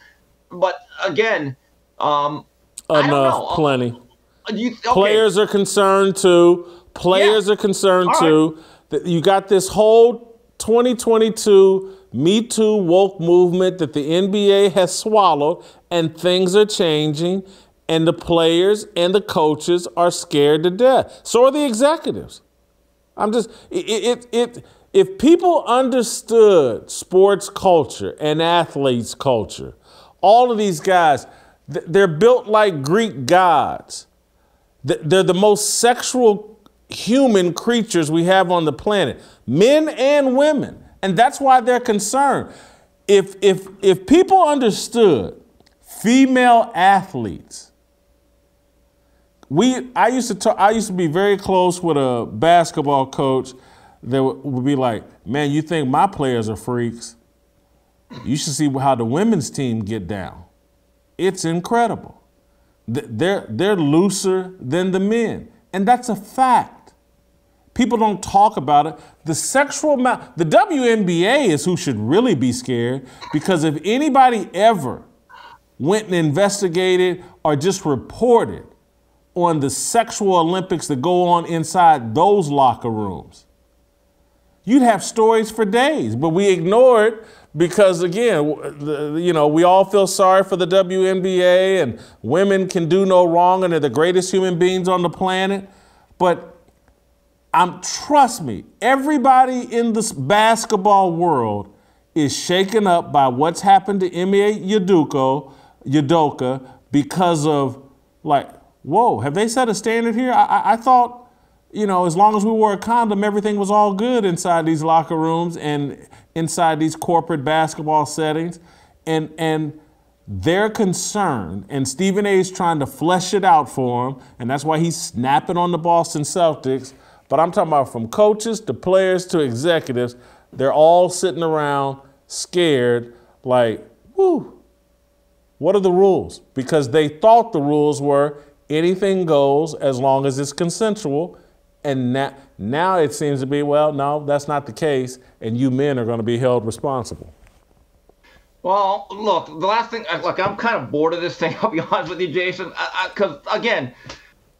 But again, I don't know. Plenty. Okay. Players are concerned too. Players are concerned too. That you got this whole 2022 Me Too woke movement that the NBA has swallowed, and things are changing. And the players and the coaches are scared to death. So are the executives. If people understood sports culture and athletes culture, all of these guys, they're built like Greek gods. They're the most sexual human creatures we have on the planet, men and women. And that's why they're concerned. If people understood female athletes, I used to be very close with a basketball coach that would be like, man, you think my players are freaks? You should see how the women's team get down. It's incredible. They're looser than the men. And that's a fact. People don't talk about it. The WNBA is who should really be scared, because if anybody ever went and investigated or just reported on the sexual Olympics that go on inside those locker rooms, you'd have stories for days. But we ignore it because, again, we all feel sorry for the WNBA, and women can do no wrong and they're the greatest human beings on the planet. But trust me, everybody in this basketball world is shaken up by what's happened to Ime Udoka because of, like, whoa, have they set a standard here? I thought, as long as we wore a condom, everything was all good inside these locker rooms and inside these corporate basketball settings. And they're concerned, and Stephen A. is trying to flesh it out for them, and that's why he's snapping on the Boston Celtics. But I'm talking about from coaches to players to executives, they're all sitting around scared like, Whew. What are the rules? Because they thought the rules were anything goes as long as it's consensual. And now it seems to be, well, no, that's not the case. And you men are going to be held responsible. Well, look, the last thing, look, I'm kind of bored of this thing, I'll be honest with you, Jason. Because, again,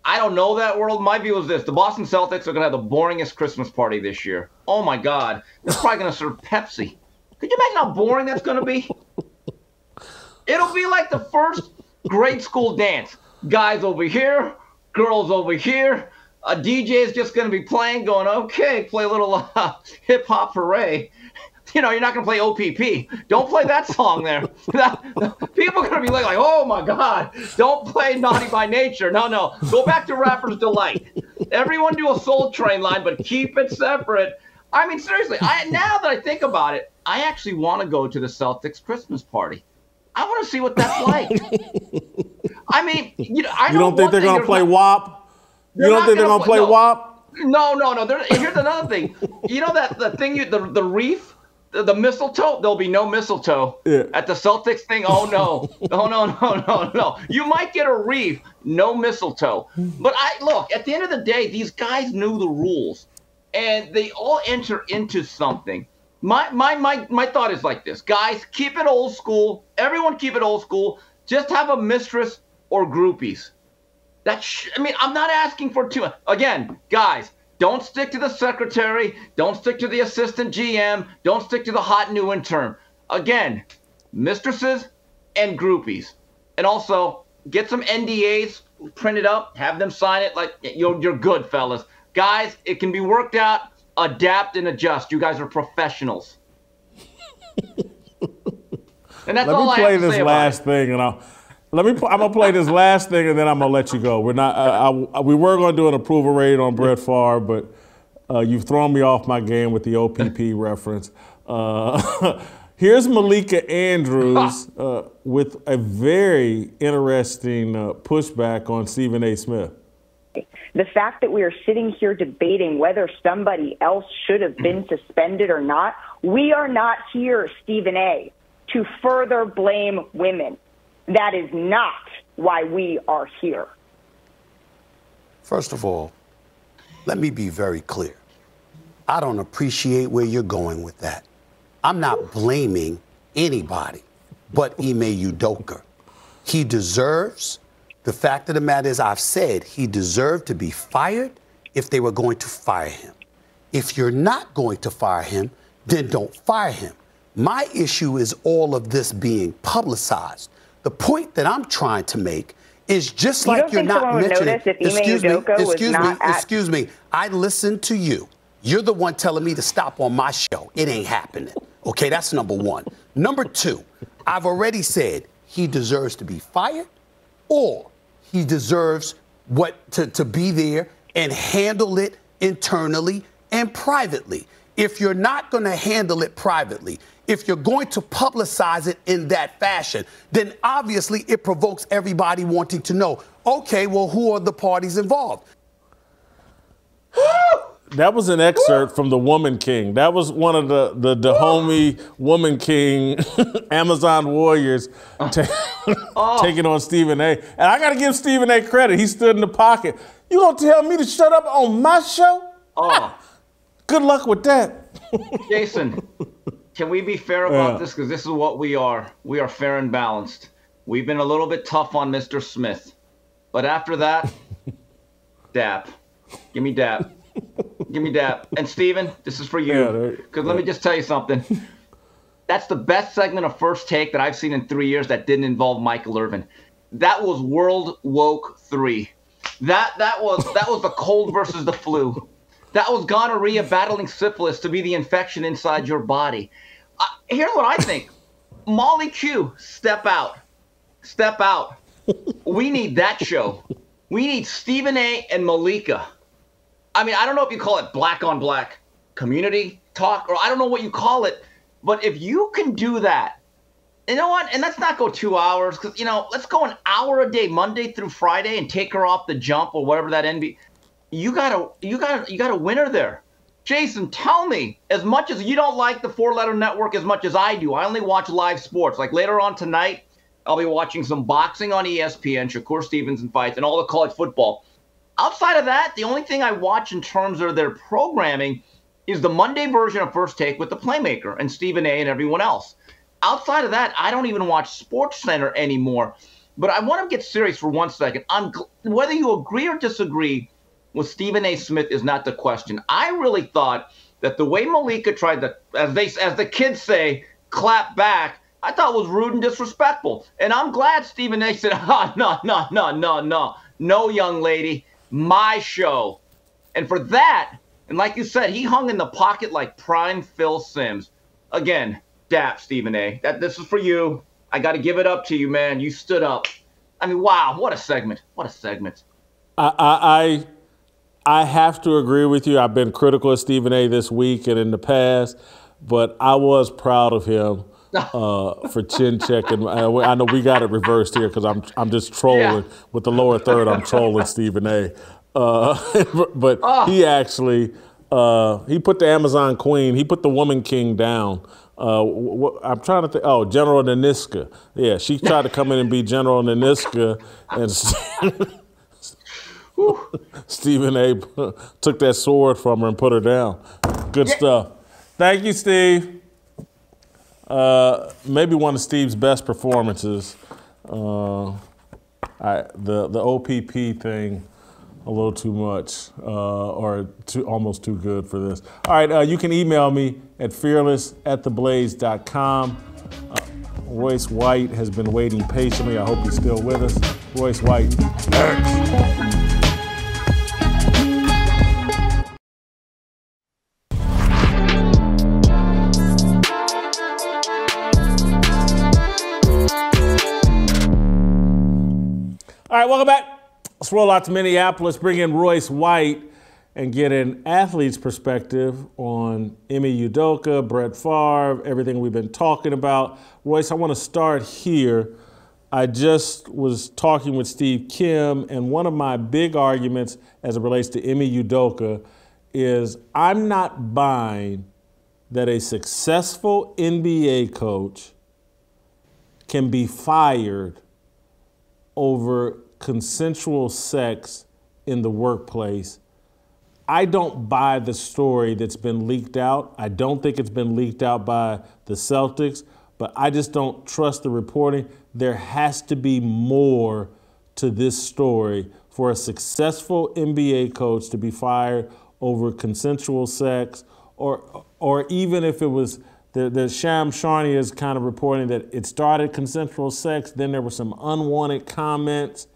I don't know that world. My view is this. The Boston Celtics are going to have the boringest Christmas party this year. Oh, my God. They're probably going to serve Pepsi. Could you imagine how boring that's going to be? It'll be like the first grade school dance. Guys over here, girls over here. A DJ is just going to be playing, going, okay, play a little hip-hop hooray. You know, you're not going to play OPP. Don't play that song there. People are going to be like, oh, my God, don't play Naughty by Nature. No. Go back to Rapper's Delight. Everyone do a Soul Train line, but keep it separate. I mean, seriously, now that I think about it, I actually want to go to the Celtics Christmas party. I want to see what that's like. I mean, you don't think they're going to play WAP? You don't think they're going to play WAP? No. Here's another thing. You know the thing, the wreath? The mistletoe, there'll be no mistletoe at the Celtics thing. Oh, no. No. You might get a wreath, no mistletoe. But look, at the end of the day, these guys knew the rules, and they all enter into something. My thought is like this. Guys, keep it old school. Everyone keep it old school. Just have a mistress or groupies. I'm not asking for too much. Again, guys, don't stick to the secretary. Don't stick to the assistant GM. Don't stick to the hot new intern. Again, mistresses and groupies. And also, get some NDAs printed up. Have them sign it. Like, you're good, fellas. Guys, it can be worked out. Adapt and adjust. You guys are professionals. And that's all I have to say about it. Let me play this last thing, and I'm gonna play this last thing, and then I'm gonna let you go. We're not. We were gonna do an approval rating on Brett Favre, but you've thrown me off my game with the OPP reference. Here's Malika Andrews with a very interesting pushback on Stephen A. Smith. The fact that we are sitting here debating whether somebody else should have been suspended or not, we are not here, Stephen A., to further blame women. That is not why we are here. First of all, let me be very clear. I don't appreciate where you're going with that. I'm not blaming anybody but Ime Udoka. He deserves. The fact of the matter is, I've said he deserved to be fired if they were going to fire him. If you're not going to fire him, then don't fire him. My issue is all of this being publicized. The point that I'm trying to make is just like you're not mentioning. Excuse me. I listened to you. You're the one telling me to stop on my show. It ain't happening. Okay, that's number one. Number two, I've already said he deserves to be fired, or he deserves to be there and handle it internally and privately. If you're not going to handle it privately, if you're going to publicize it in that fashion, then obviously it provokes everybody wanting to know, okay, well, who are the parties involved? That was an excerpt from The Woman King. That was one of the Dahomey Woman King Amazon warriors taking on Stephen A. And I got to give Stephen A. credit. He stood in the pocket. You going to tell me to shut up on my show? Good luck with that. Jason, can we be fair about this? Because this is what we are. We are fair and balanced. We've been a little bit tough on Mr. Smith. But after that, dap. Give me dap. Give me dap. And Steven, this is for you. Because let me just tell you something. That's the best segment of First Take that I've seen in 3 years that didn't involve Michael Irvin. That was World Woke 3. That was the cold versus the flu. That was gonorrhea battling syphilis to be the infection inside your body. Here's what I think. Molly Q, step out. Step out. We need that show. We need Stephen A. and Malika. I mean, I don't know if you call it black on black community talk, or I don't know what you call it, but if you can do that, you know what? And let's not go 2 hours, because, let's go an hour a day, Monday through Friday, and take her off the jump or whatever that NBA. You got a winner there. Jason, tell me, as much as you don't like the four-letter network as much as I do, I only watch live sports. Like later on tonight, I'll be watching some boxing on ESPN, Shakur Stevenson fights, and all the college football. Outside of that, the only thing I watch in terms of their programming is the Monday version of First Take with the Playmaker and Stephen A. and everyone else. Outside of that, I don't even watch SportsCenter anymore. But I want to get serious for 1 second. Whether you agree or disagree with Stephen A. Smith is not the question. I really thought that the way Malika tried to, as the kids say, clap back, I thought was rude and disrespectful. And I'm glad Stephen A. said, no, young lady, my show. And for that, and like you said, he hung in the pocket like prime Phil Simms. Again, dap, Stephen A. This is for you. I got to give it up to you, man. You stood up. I mean, wow, what a segment. What a segment. I have to agree with you. I've been critical of Stephen A. this week and in the past, but I was proud of him for chin checking. I know we got it reversed here because I'm just trolling with the lower third. I'm trolling Stephen A. But he actually he put the Amazon Queen, he put the Woman King down. I'm trying to think. Oh, General Naniska. Yeah, she tried to come in and be General Naniska, and Stephen A. took that sword from her and put her down. Good stuff. Thank you, Steve. Maybe one of Steve's best performances. The OPP thing, a little too much, or almost too good for this. All right, you can email me at fearless@theblaze.com. Royce White has been waiting patiently. I hope he's still with us. Royce White. All right, welcome back. Let's roll out to Minneapolis, bring in Royce White, and get an athlete's perspective on Ime Udoka, Brett Favre, everything we've been talking about. Royce, I want to start here. I just was talking with Steve Kim, and one of my big arguments as it relates to Ime Udoka is I'm not buying that a successful NBA coach can be fired over consensual sex in the workplace. I don't buy the story that's been leaked out. I don't think it's been leaked out by the Celtics, but I just don't trust the reporting. There has to be more to this story for a successful NBA coach to be fired over consensual sex, or even if it was the Shams Charania is kind of reporting that it started consensual sex, then there were some unwanted comments.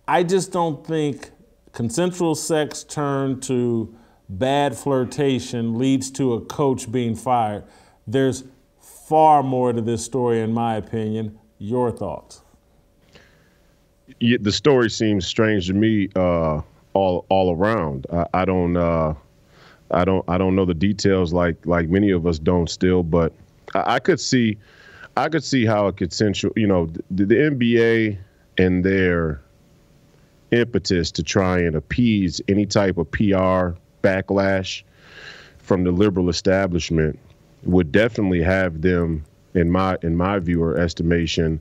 I just don't think consensual sex turned to bad flirtation leads to a coach being fired. There's far more to this story, in my opinion. Your thoughts? Yeah, the story seems strange to me all around. I don't know the details like many of us don't still, but I could see how a consensual, the NBA and their impetus to try and appease any type of PR backlash from the liberal establishment would definitely have them, in my view or estimation,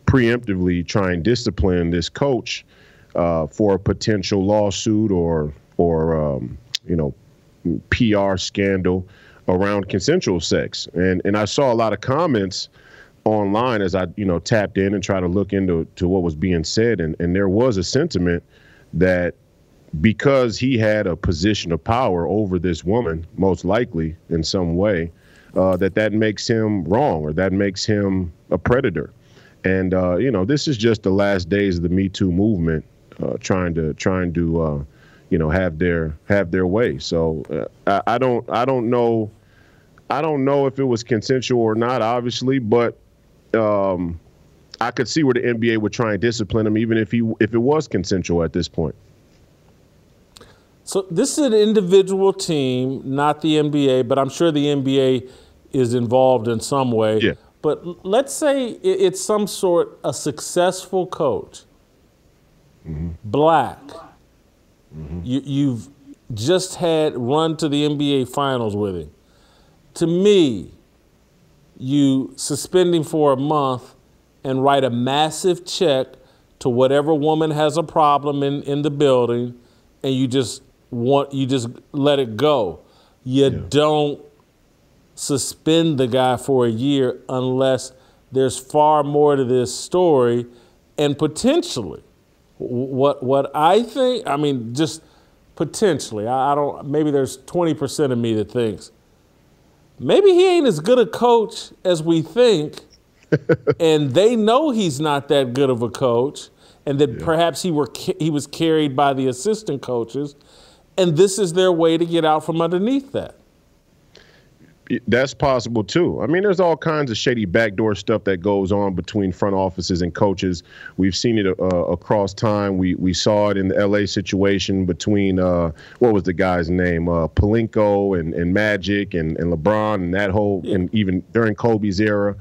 preemptively try and discipline this coach for a potential lawsuit or PR scandal around consensual sex. And I saw a lot of comments online as I, tapped in and tried to look into what was being said. And there was a sentiment that because he had a position of power over this woman, most likely in some way, that makes him wrong or that makes him a predator. And, this is just the last days of the Me Too movement, trying to have their way. So I don't know if it was consensual or not, obviously, but I could see where the NBA would try and discipline him, even if it was consensual at this point. So this is an individual team, not the NBA, but I'm sure the NBA is involved in some way. Yeah. But let's say it's some sort a successful coach, black. You've just had run to the NBA Finals with him. To me, you suspend him for a month and write a massive check to whatever woman has a problem in the building, and you just let it go. You don't suspend the guy for a year unless there's far more to this story, and potentially, what I think, I mean, just potentially, I don't, maybe there's 20% of me that thinks maybe he ain't as good a coach as we think, and they know he's not that good of a coach, and that perhaps he was carried by the assistant coaches, and this is their way to get out from underneath that. That's possible too. I mean, there's all kinds of shady backdoor stuff that goes on between front offices and coaches. We've seen it across time. We saw it in the LA situation between what was the guy's name, Pelinka and Magic and LeBron and that whole, and even during Kobe's era.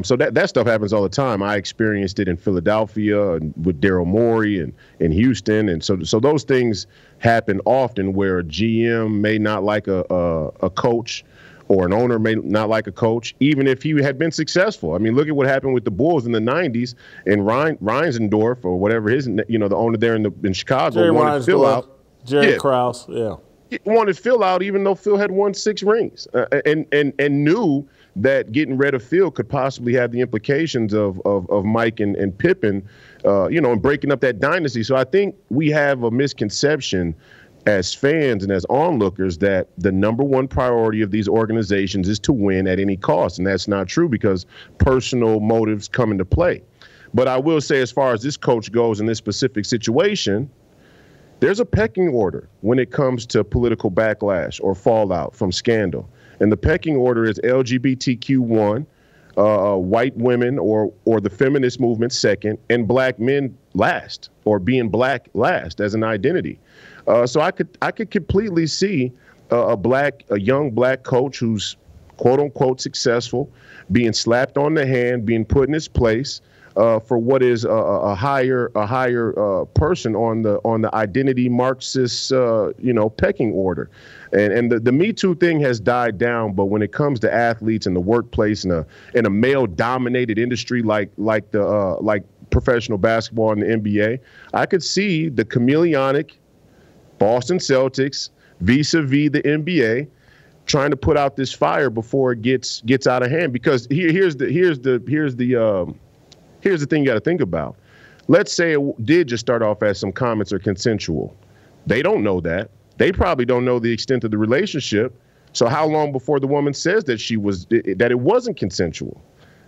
So that stuff happens all the time. I experienced it in Philadelphia with Daryl Morey and Houston, and so those things happen often where a GM may not like a coach, or an owner may not like a coach, even if he had been successful. I mean, look at what happened with the Bulls in the 90s, and Reinsdorf, or whatever the owner there in Chicago, Jerry wanted Phil out. Jerry Krause, He wanted Phil out, even though Phil had won 6 rings, and knew that getting rid of Phil could possibly have the implications of Mike and Pippen, and breaking up that dynasty. So I think we have a misconception as fans and as onlookers that the number one priority of these organizations is to win at any cost. And that's not true, because personal motives come into play. But I will say, as far as this coach goes in this specific situation, there's a pecking order when it comes to political backlash or fallout from scandal. And the pecking order is LGBTQ1, white women or the feminist movement second, and black men last, or being black last as an identity. So I could completely see a young black coach who's quote unquote successful being slapped on the hand, being put in his place for what is a higher person on the identity Marxist pecking order. And the Me Too thing has died down, but when it comes to athletes in the workplace in a male dominated industry like professional basketball and the NBA, I could see the chameleonic Boston Celtics vis-a-vis the NBA trying to put out this fire before it gets out of hand. Because here's the thing you got to think about. Let's say it did just start off as some comments are consensual. They don't know that. They probably don't know the extent of the relationship. So how long before the woman says that it wasn't consensual?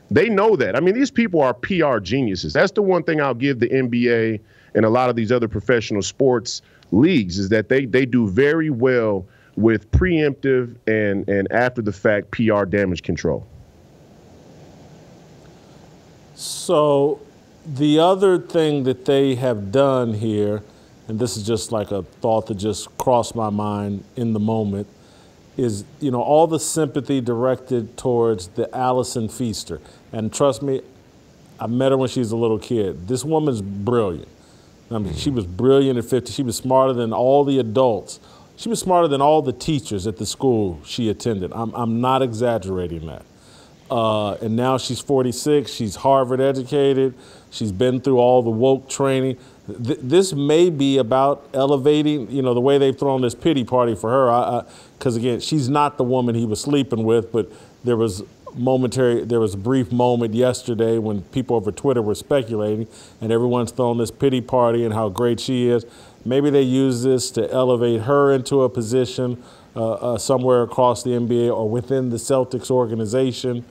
They know that. I mean, these people are PR geniuses. That's the one thing I'll give the NBA and a lot of these other professional sports leagues, is that they do very well with preemptive and after the fact PR damage control. So the other thing that they have done here, and this is just like a thought that just crossed my mind in the moment, is, all the sympathy directed towards the Allison Feaster. And trust me, I met her when she was a little kid. This woman's brilliant. I mean, she was brilliant at 50. She was smarter than all the adults. She was smarter than all the teachers at the school she attended. I'm not exaggerating that. And now she's 46. She's Harvard educated. She's been through all the woke training. This may be about elevating, the way they've thrown this pity party for her. Because again, she's not the woman he was sleeping with, but there was a brief moment yesterday when people over Twitter were speculating, and everyone's throwing this pity party and how great she is. Maybe they use this to elevate her into a position somewhere across the NBA or within the Celtics organization.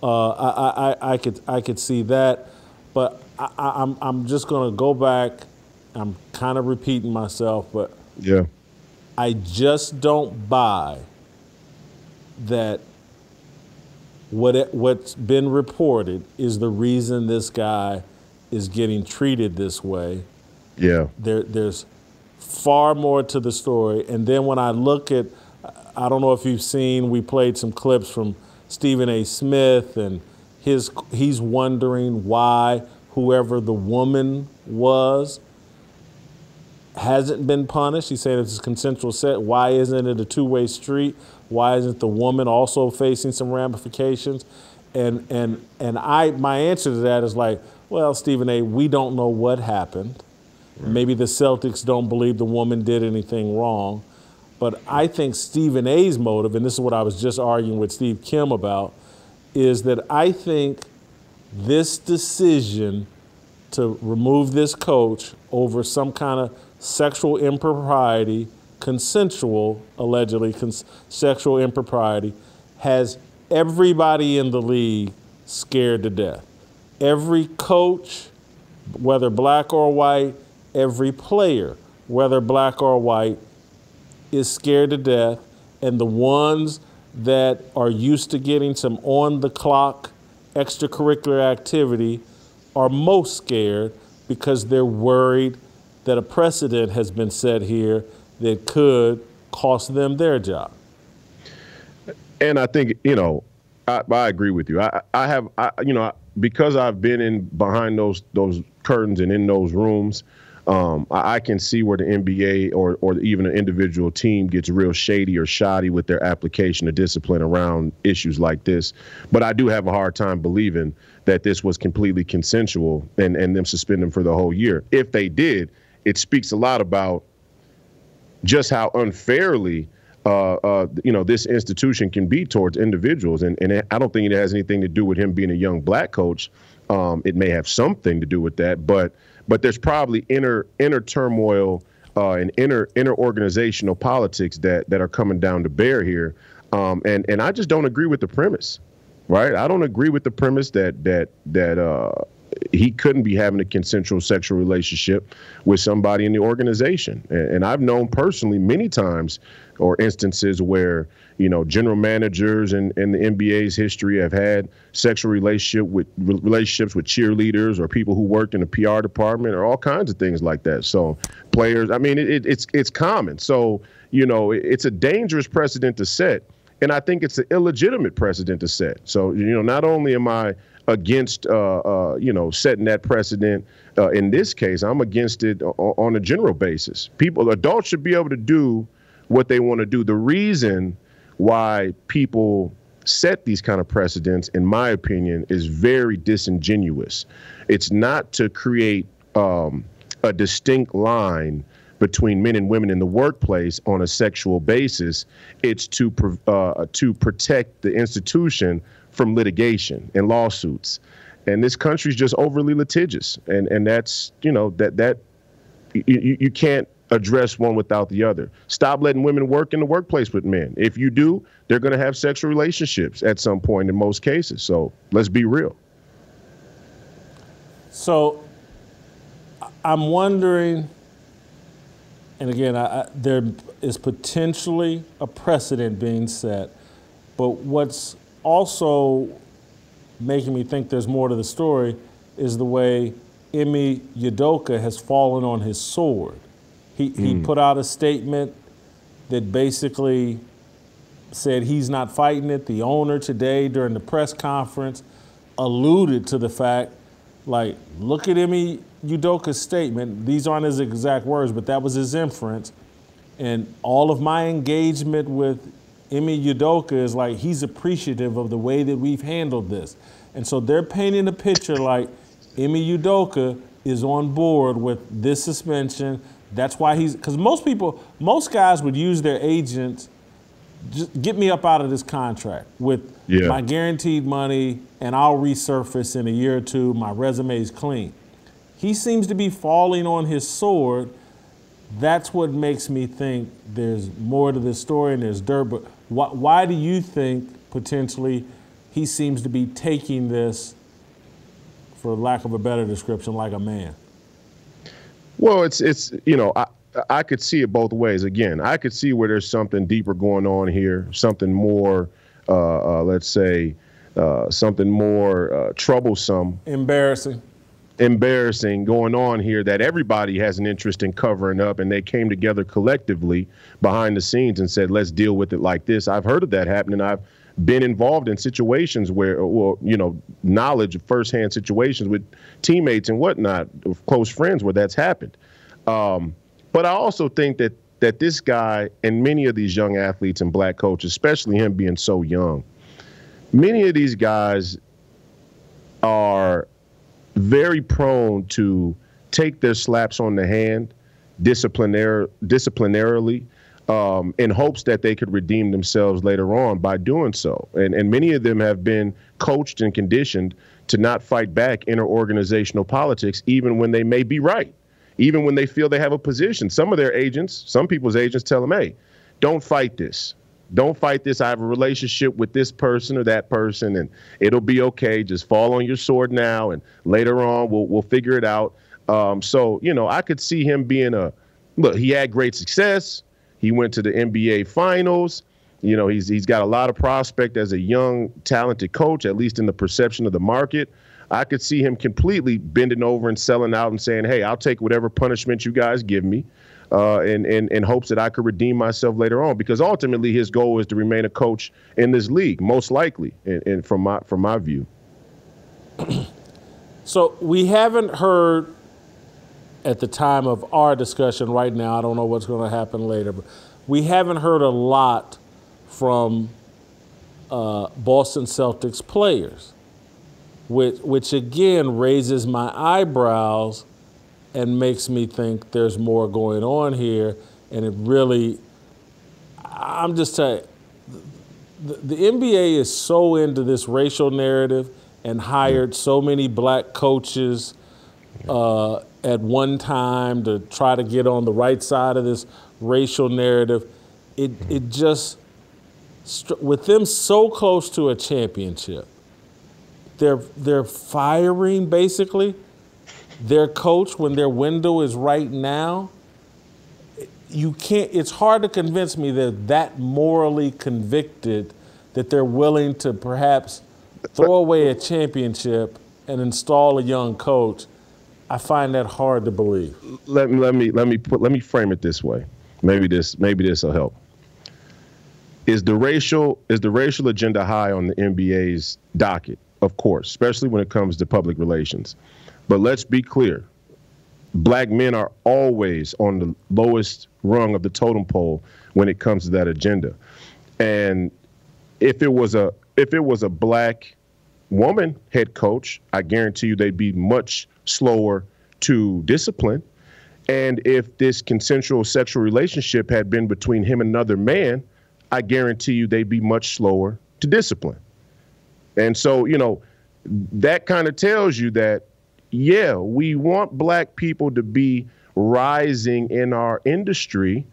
I could see that, but I'm just going to go back. I'm kind of repeating myself, but yeah, I just don't buy that what's been reported is the reason this guy is getting treated this way. Yeah. There's far more to the story. And then when I look at, I don't know if you've seen, we played some clips from Stephen A. Smith, and he's wondering why whoever the woman was hasn't been punished. He's saying it's a consensual sex. Why isn't it a two-way street? Why isn't the woman also facing some ramifications? And my answer to that is like, well, Stephen A., we don't know what happened. Right. Maybe the Celtics don't believe the woman did anything wrong. But I think Stephen A.'s motive, and this is what I was just arguing with Steve Kim about, is that I think this decision to remove this coach over some kind of sexual impropriety, consensual, allegedly, sexual impropriety, has everybody in the league scared to death. Every coach, whether black or white, every player, whether black or white, is scared to death. And the ones that are used to getting some on-the-clock extracurricular activity are most scared because they're worried that a precedent has been set here that could cost them their job. And I think, I agree with you. Because I've been in behind those curtains and in those rooms, I can see where the NBA or even an individual team gets real shady or shoddy with their application of discipline around issues like this. But I do have a hard time believing that this was completely consensual and them suspend them for the whole year. If they did, it speaks a lot about just how unfairly this institution can be towards individuals. And I don't think it has anything to do with him being a young black coach. It may have something to do with that, but there's probably inner turmoil and inner organizational politics that are coming down to bear here. And I just don't agree with the premise, right? I don't agree with the premise that he couldn't be having a consensual sexual relationship with somebody in the organization. And I've known personally many times or instances where, general managers in the NBA's history have had sexual relationships with cheerleaders or people who worked in the PR department or all kinds of things like that. So players, it's common. So, it's a dangerous precedent to set. And I think it's an illegitimate precedent to set. So, not only am I against, setting that precedent in this case, I'm against it on a general basis. Adults should be able to do what they want to do. The reason why people set these kind of precedents, in my opinion, is very disingenuous. It's not to create a distinct line between men and women in the workplace on a sexual basis. It's to protect the institution from litigation and lawsuits. And this country's just overly litigious. And that's, you can't address one without the other. Stop letting women work in the workplace with men. If you do, they're going to have sexual relationships at some point in most cases. So let's be real. So I'm wondering, and again, there is potentially a precedent being set, but what's also making me think there's more to the story is the way Ime Udoka has fallen on his sword. He put out a statement that basically said he's not fighting it. The owner today during the press conference alluded to the fact, like, look at Ime Udoka's statement. These aren't his exact words, but that was his inference. And all of my engagement with Ime Udoka is like, he's appreciative of the way that we've handled this. And so they're painting a picture like Ime Udoka is on board with this suspension. That's why because most guys would use their agents, just get me up out of this contract with my guaranteed money and I'll resurface in a year or two, my resume's clean. He seems to be falling on his sword. That's what makes me think there's more to this story and there's dirt. But why do you think potentially he seems to be taking this, for lack of a better description, like a man? Well, I could see it both ways. Again, I could see where there's something deeper going on here, something more, let's say, something more troublesome. Embarrassing going on here that everybody has an interest in covering up, and they came together collectively behind the scenes and said, let's deal with it like this. I've heard of that happening. I've been involved in situations where, knowledge of firsthand situations with teammates and whatnot, of close friends where that's happened. But I also think that this guy and many of these young athletes and black coaches, especially him being so young, many of these guys are very prone to take their slaps on the hand disciplinarily in hopes that they could redeem themselves later on by doing so. And many of them have been coached and conditioned to not fight back interorganizational politics, even when they may be right, even when they feel they have a position. Some of their agents, some people's agents tell them, hey, don't fight this. Don't fight this. I have a relationship with this person or that person, and it'll be okay. Just fall on your sword now, and later on we'll figure it out. So, you know, I could see him being look, he had great success. He went to the NBA Finals. You know, he's got a lot of prospect as a young, talented coach, at least in the perception of the market. I could see him completely bending over and selling out and saying, hey, I'll take whatever punishment you guys give me in hopes that I could redeem myself later on, because ultimately his goal is to remain a coach in this league, most likely, and from my view. So we haven't heard at the time of our discussion right now, I don't know what's going to happen later, but we haven't heard a lot from Boston Celtics players, which again raises my eyebrows and makes me think there's more going on here. And it really, I'm just telling you, the NBA is so into this racial narrative and hired so many black coaches at one time to try to get on the right side of this racial narrative. It just, with them so close to a championship, they're firing basically their coach when their window is right now. You can't, it's hard to convince me they're that morally convicted that they're willing to perhaps throw away a championship and install a young coach. I find that hard to believe. Let me frame it this way. Maybe this will help. Is the racial agenda high on the NBA's docket? Of course, especially when it comes to public relations. But let's be clear. Black men are always on the lowest rung of the totem pole when it comes to that agenda. And if it was a black woman head coach, I guarantee you they'd be much slower to discipline. And if this consensual sexual relationship had been between him and another man, I guarantee you they'd be much slower to discipline. And so, you know, that kind of tells you that, yeah, we want black people to be rising in our industry,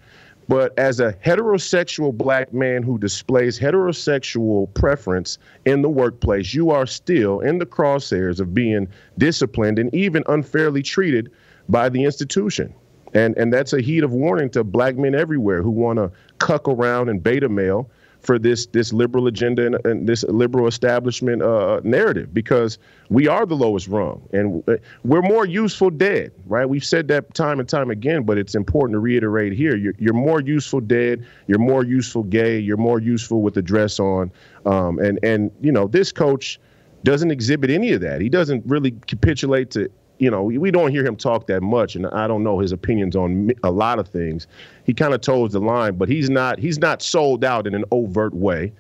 but as a heterosexual black man who displays heterosexual preference in the workplace, you are still in the crosshairs of being disciplined and even unfairly treated by the institution. And that's a heat of warning to black men everywhere who want to cuck around and beta male for this liberal agenda and this liberal establishment narrative, because we are the lowest rung and we're more useful dead, right? We've said that time and time again, but it's important to reiterate here. You're more useful dead, you're more useful gay, you're more useful with the dress on. And you know, this coach doesn't exhibit any of that. He doesn't really capitulate to, you know, we don't hear him talk that much, and I don't know his opinions on a lot of things. He kind of toes the line, but he's not sold out in an overt way.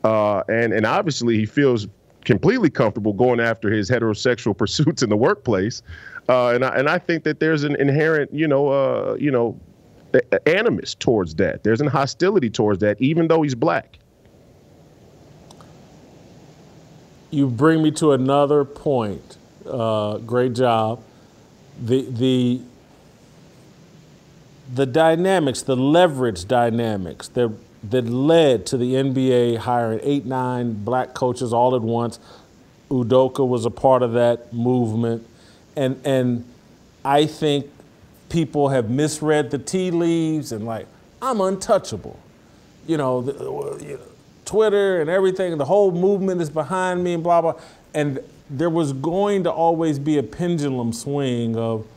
And obviously he feels completely comfortable going after his heterosexual pursuits in the workplace. And I think that there's an inherent, animus towards that. There's an hostility towards that, even though he's black. You bring me to another point. Great job. The dynamics, the leverage dynamics that led to the NBA hiring 8-9 black coaches all at once. Udoka was a part of that movement. And I think people have misread the tea leaves and like, I'm untouchable. You know, Twitter and everything, the whole movement is behind me and blah, blah. And there was going to always be a pendulum swing of,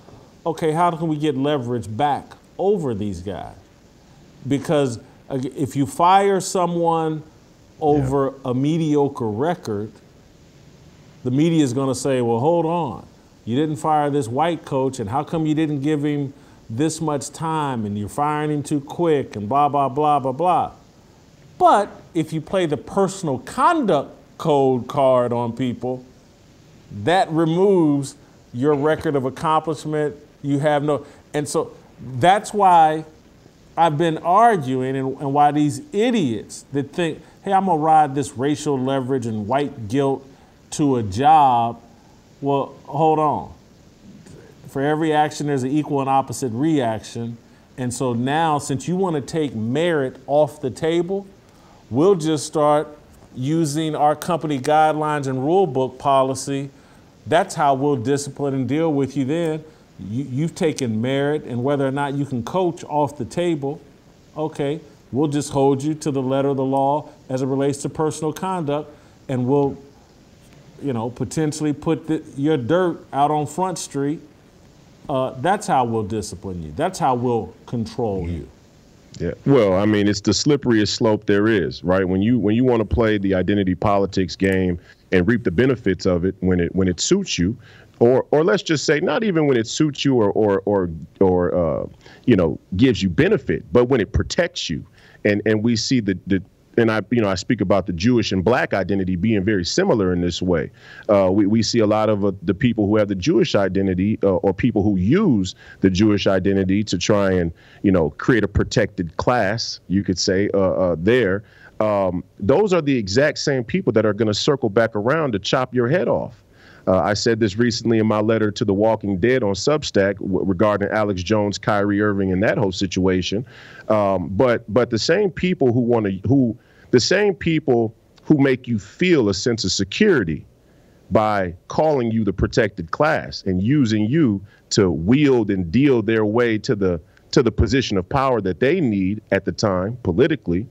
okay, how can we get leverage back over these guys? Because if you fire someone over a mediocre record, the media is going to say, well, hold on. You didn't fire this white coach, and how come you didn't give him this much time and you're firing him too quick and blah, blah, blah, blah, blah. But if you play the personal conduct code card on people, that removes your record of accomplishment. You have no, and so that's why I've been arguing and why these idiots that think, hey, I'm gonna ride this racial leverage and white guilt to a job. Well, hold on. For every action, there's an equal and opposite reaction. And so now, since you want to take merit off the table, we'll just start using our company guidelines and rule book policy. That's how we'll discipline and deal with you then. You've taken merit and whether or not you can coach off the table. Okay, we'll just hold you to the letter of the law as it relates to personal conduct, and we'll, potentially put your dirt out on Front Street. That's how we'll discipline you. That's how we'll control you. Yeah. Well, I mean, it's the slipperiest slope there is, right? When you want to play the identity politics game and reap the benefits of it when it suits you, or let's just say not even when it suits you or gives you benefit, but when it protects you. And we see and I speak about the Jewish and black identity being very similar in this way. We see a lot of the people who have the Jewish identity or people who use the Jewish identity to try and, create a protected class, you could say, there. Those are the exact same people that are going to circle back around to chop your head off. I said this recently in my letter to The Walking Dead on Substack regarding Alex Jones, Kyrie Irving, and that whole situation. But the same people the same people who make you feel a sense of security by calling you the protected class and using you to wield and deal their way to the position of power that they need at the time politically,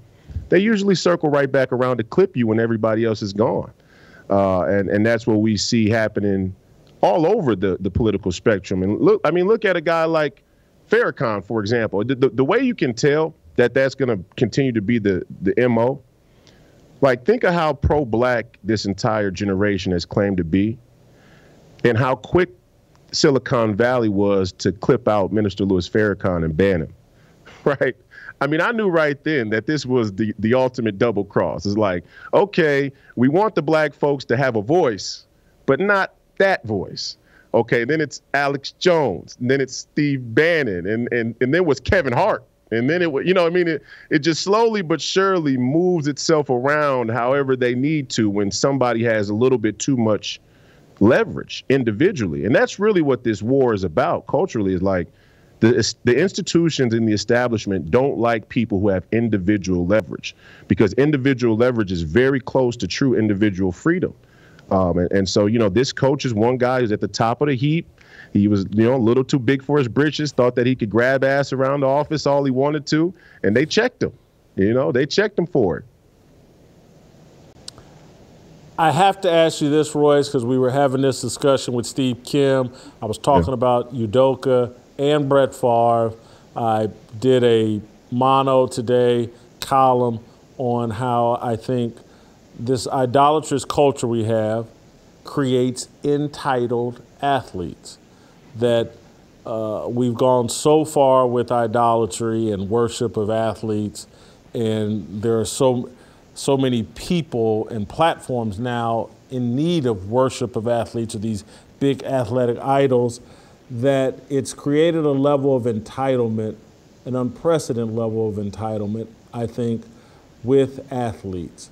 they usually circle right back around to clip you when everybody else is gone. And that's what we see happening all over the political spectrum. And look at a guy like Farrakhan, for example. The way you can tell that that's going to continue to be the MO, like think of how pro-black this entire generation has claimed to be and how quick Silicon Valley was to clip out Minister Louis Farrakhan and ban him, right? I mean, I knew right then that this was the ultimate double cross. It's like, okay, we want the black folks to have a voice, but not that voice. Okay, then it's Alex Jones, and then it's Steve Bannon, and then was Kevin Hart. And then it just slowly but surely moves itself around however they need to when somebody has a little bit too much leverage individually. And that's really what this war is about culturally, is like, the institutions in the establishment don't like people who have individual leverage, because individual leverage is very close to true individual freedom. And so, this coach is one guy who's at the top of the heap. He was, a little too big for his britches, thought that he could grab ass around the office all he wanted to, and they checked him. They checked him for it. I have to ask you this, Royce, because we were having this discussion with Steve Kim. I was talking about Udoka and Brett Favre. I did a mono today column on how I think this idolatrous culture we have creates entitled athletes, that we've gone so far with idolatry and worship of athletes, and there are so many people and platforms now in need of worship of athletes, or these big athletic idols, that it's created a level of entitlement, an unprecedented level of entitlement, I think, with athletes.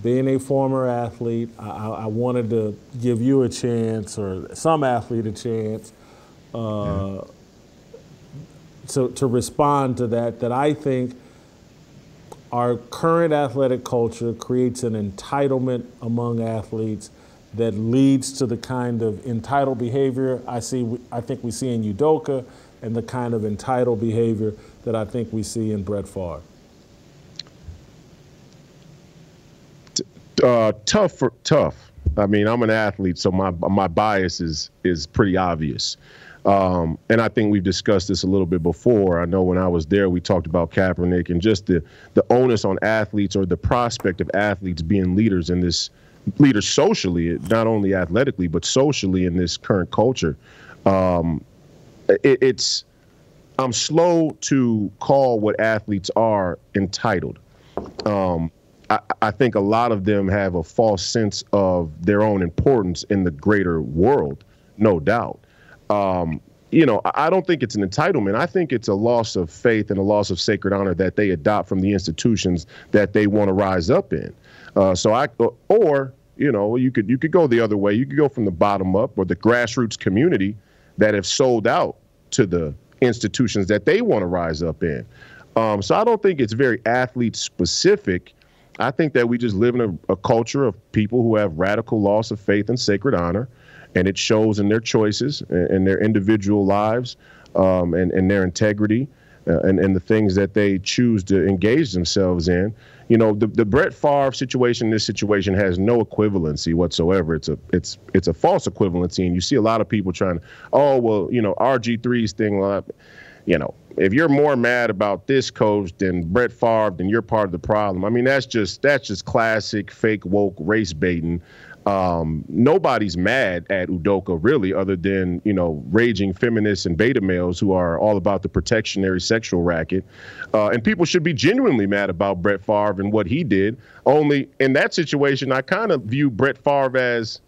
Being a former athlete, I wanted to give you a chance, or some athlete a chance, to respond to that I think our current athletic culture creates an entitlement among athletes that leads to the kind of entitled behavior I think we see in Udoka, and the kind of entitled behavior that I think we see in Brett Favre. Tough. I mean, I'm an athlete, so my bias is pretty obvious. And I think we've discussed this a little bit before. I know when I was there, we talked about Kaepernick and just the onus on athletes, or the prospect of athletes being leaders socially, not only athletically, but socially in this current culture. It's I'm slow to call what athletes are entitled. I think a lot of them have a false sense of their own importance in the greater world, no doubt. I don't think it's an entitlement. I think it's a loss of faith and a loss of sacred honor that they adopt from the institutions that they want to rise up in. You could go the other way. You could go from the bottom up, or the grassroots community that have sold out to the institutions that they want to rise up in. So I don't think it's very athlete specific. I think that we just live in a culture of people who have radical loss of faith and sacred honor, and it shows in their choices and their individual lives, and their integrity, and the things that they choose to engage themselves in. The Brett Favre situation, this situation has no equivalency whatsoever. It's a false equivalency, and you see a lot of people trying to, RG3's thing, if you're more mad about this coach than Brett Favre, then you're part of the problem. I mean, that's just classic fake woke race baiting. Nobody's mad at Udoka, really, other than, raging feminists and beta males who are all about the protectionary sexual racket. And people should be genuinely mad about Brett Favre and what he did. Only in that situation, I kind of view Brett Favre as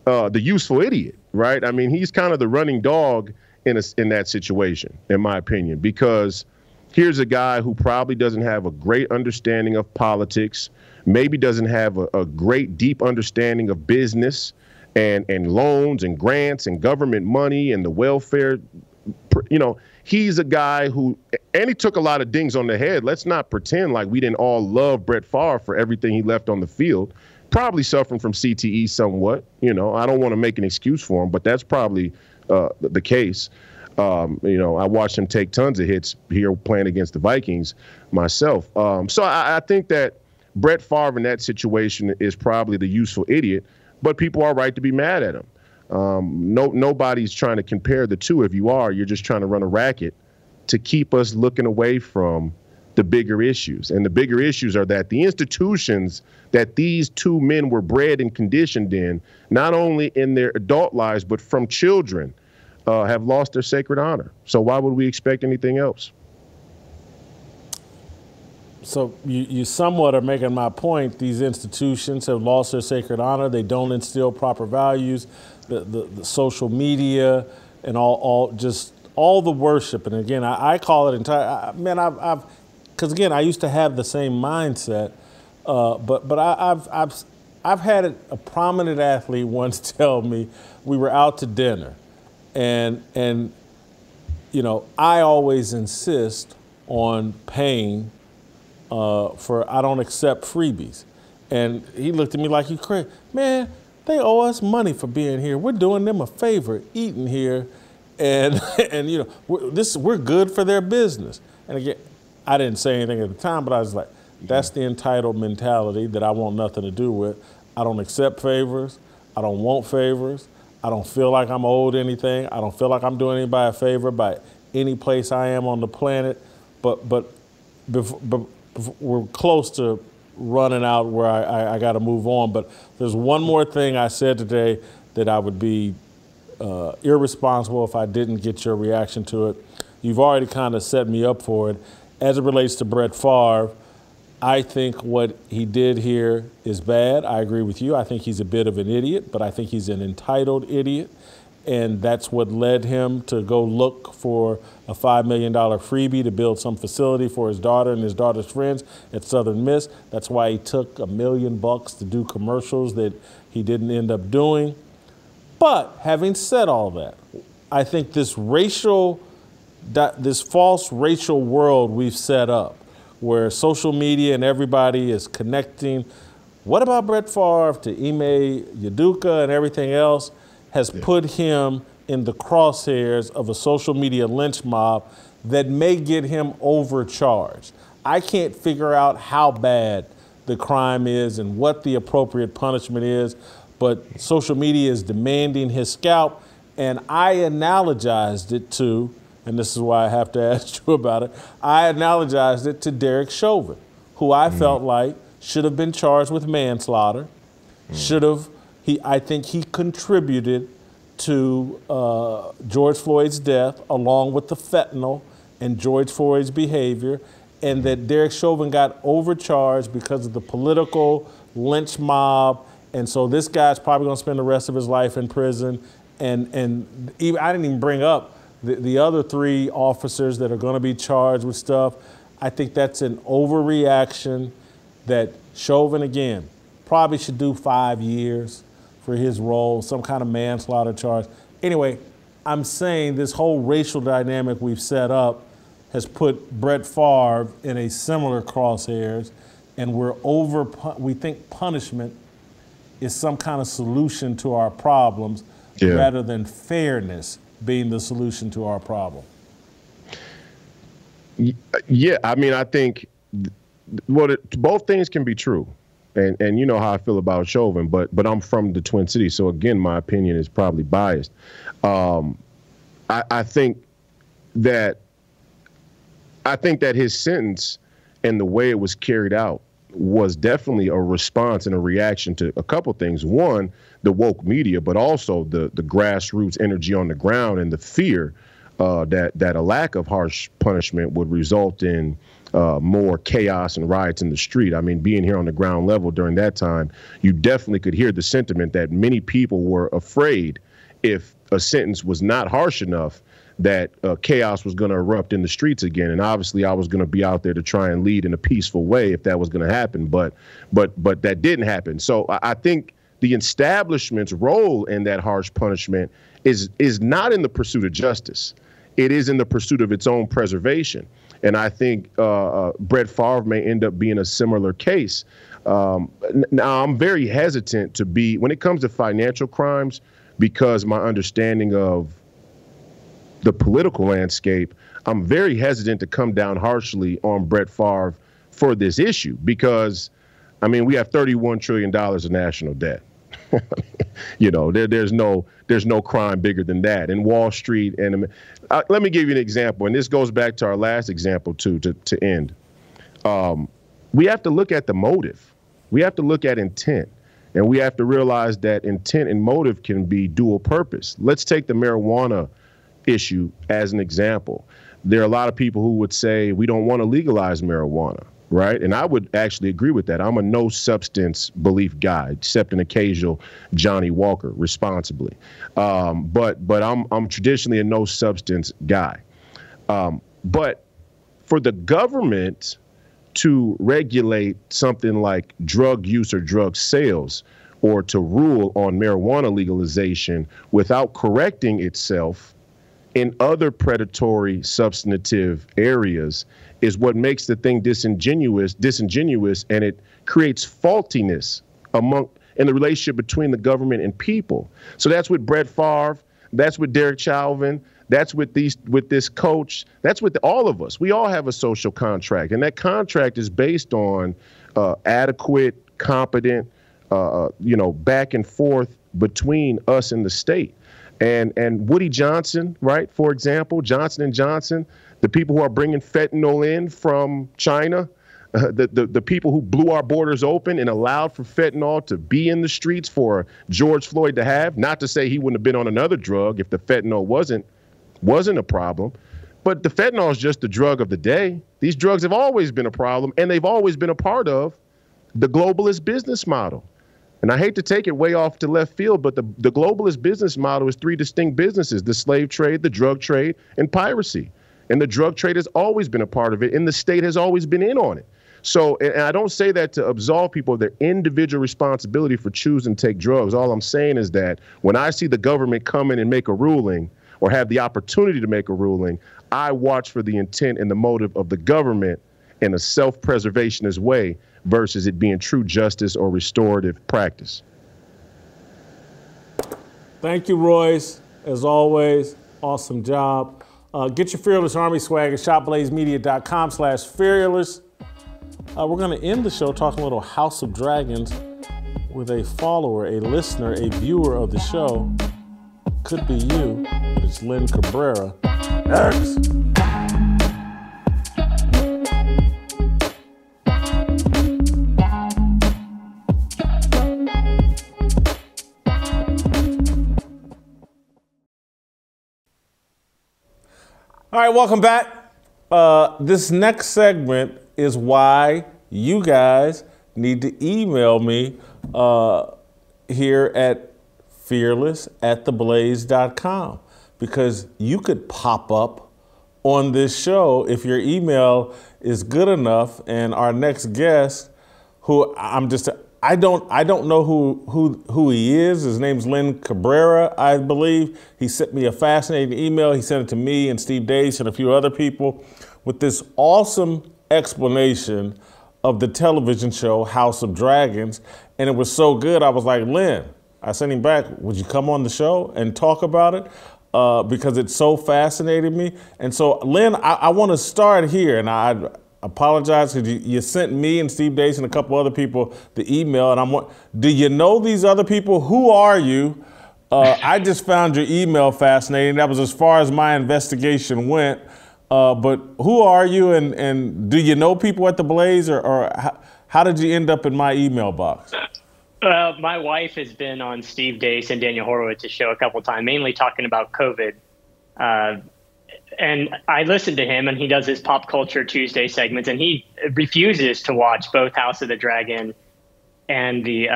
the useful idiot, right? I mean, he's kind of the running dog in that situation, in my opinion, because here's a guy who probably doesn't have a great understanding of politics, maybe doesn't have a great deep understanding of business and loans and grants and government money and the welfare. He's a guy who, and he took a lot of dings on the head. Let's not pretend like we didn't all love Brett Favre for everything he left on the field. Probably suffering from CTE somewhat. I don't want to make an excuse for him, but that's probably the case. I watched him take tons of hits here playing against the Vikings myself. So I think that Brett Favre in that situation is probably the useful idiot, but people are right to be mad at him. Nobody's trying to compare the two. If you are, you're just trying to run a racket to keep us looking away from the bigger issues. And the bigger issues are that the institutions that these two men were bred and conditioned in, not only in their adult lives, but from children, have lost their sacred honor. So why would we expect anything else? So you somewhat are making my point. These institutions have lost their sacred honor. They don't instill proper values. The social media and all the worship. And again, I call it entire. Because again, I used to have the same mindset, but I've had a prominent athlete once tell me, we were out to dinner, and I always insist on paying for, I don't accept freebies. And he looked at me like, you crazy. Man, they owe us money for being here. We're doing them a favor, eating here, and we're good for their business. And again, I didn't say anything at the time, but I was like, that's the entitled mentality that I want nothing to do with. I don't accept favors. I don't want favors. I don't feel like I'm owed anything. I don't feel like I'm doing anybody a favor by any place I am on the planet. But we're close to running out where I got to move on. But there's one more thing I said today that I would be irresponsible if I didn't get your reaction to it. You've already kind of set me up for it. As it relates to Brett Favre, I think what he did here is bad. I agree with you. I think he's a bit of an idiot, but I think he's an entitled idiot. And that's what led him to go look for a $5 million freebie to build some facility for his daughter and his daughter's friends at Southern Miss. That's why he took $1 million to do commercials that he didn't end up doing. But having said all that, I think this false racial world we've set up, where social media and everybody is connecting, what about Brett Favre to Ime Udoka and everything else, has put him in the crosshairs of a social media lynch mob that may get him overcharged. I can't figure out how bad the crime is and what the appropriate punishment is, but social media is demanding his scalp, and I analogized it to, and this is why I have to ask you about it, I analogized it to Derek Chauvin, who I felt like should have been charged with manslaughter, I think he contributed to George Floyd's death, along with the fentanyl and George Floyd's behavior, and that Derek Chauvin got overcharged because of the political lynch mob. And so this guy's probably going to spend the rest of his life in prison. And even, I didn't even bring up the other 3 officers that are going to be charged with stuff. I think that's an overreaction that Chauvin, again, probably should do 5 years for his role, some kind of manslaughter charge. Anyway, I'm saying this whole racial dynamic we've set up has put Brett Favre in a similar crosshairs, and we think punishment is some kind of solution to our problems rather than fairness being the solution to our problem. Yeah, I mean, I think both things can be true. And you know how I feel about Chauvin, but I'm from the Twin Cities, so again, my opinion is probably biased. I think that his sentence and the way it was carried out was definitely a response and a reaction to a couple things. One, the woke media, but also the grassroots energy on the ground and the fear that a lack of harsh punishment would result in more chaos and riots in the street. I mean, being here on the ground level during that time, you definitely could hear the sentiment that many people were afraid if a sentence was not harsh enough that chaos was going to erupt in the streets again. And obviously I was going to be out there to try and lead in a peaceful way if that was going to happen. But that didn't happen. So I think the establishment's role in that harsh punishment is not in the pursuit of justice. It is in the pursuit of its own preservation. And I think Brett Favre may end up being a similar case. Now, I'm very hesitant to be, when it comes to financial crimes, because my understanding of the political landscape, I'm very hesitant to come down harshly on Brett Favre for this issue because, I mean, we have $31 trillion of national debt. You know, there's no crime bigger than that. And Wall Street, and let me give you an example, and this goes back to our last example too, to end. We have to look at the motive. We have to look at intent. And we have to realize that intent and motive can be dual purpose. Let's take the marijuana issue as an example. There are a lot of people who would say we don't want to legalize marijuana, right? And I would actually agree with that. I'm a no substance belief guy, except an occasional Johnny Walker, responsibly. But I'm traditionally a no substance guy. But for the government to regulate something like drug use or drug sales, or to rule on marijuana legalization without correcting itself in other predatory substantive areas, is what makes the thing disingenuous, and it creates faultiness in the relationship between the government and people. So that's with Brett Favre, that's with Derek Chauvin, that's with this coach, that's with all of us. We all have a social contract, and that contract is based on adequate, competent, back and forth between us and the state. And Woody Johnson, right, for example, Johnson & Johnson, the people who are bringing fentanyl in from China, the people who blew our borders open and allowed for fentanyl to be in the streets for George Floyd to have, not to say he wouldn't have been on another drug if the fentanyl wasn't a problem. But the fentanyl is just the drug of the day. These drugs have always been a problem, and they've always been a part of the globalist business model. And I hate to take it way off to left field, but the globalist business model is 3 distinct businesses: the slave trade, the drug trade, and piracy. And the drug trade has always been a part of it, and the state has always been in on it. So, and I don't say that to absolve people of their individual responsibility for choosing to take drugs. All I'm saying is that when I see the government come in and make a ruling, or have the opportunity to make a ruling, I watch for the intent and the motive of the government in a self-preservationist way versus it being true justice or restorative practice. Thank you, Royce. As always, awesome job. Get your Fearless Army swag at shopblazemedia.com/fearless. We're going to end the show talking a little House of Dragons with a follower, a listener, a viewer of the show. Could be you, but it's Lynn Cabrera. Next. All right, welcome back. This next segment is why you guys need to email me here at fearless@theblaze.com, because you could pop up on this show if your email is good enough. And our next guest, who I don't know who he is. His name's Len Cabrera, I believe. He sent me a fascinating email. He sent it to me and Steve Deace and a few other people with this awesome explanation of the television show House of Dragons. And it was so good, I was like, Len, I sent him back, would you come on the show and talk about it? Because it so fascinated me. And so, Len, I want to start here, and I apologize because you sent me and Steve Deace and a couple other people the email, and do you know these other people? Who are you? I just found your email fascinating. That was as far as my investigation went. But who are you, and do you know people at the Blaze, or how did you end up in my email box? My wife has been on Steve Deace and Daniel Horowitz's show a couple of times, mainly talking about COVID. And I listened to him, and he does his Pop Culture Tuesday segments, and he refuses to watch both House of the Dragon and the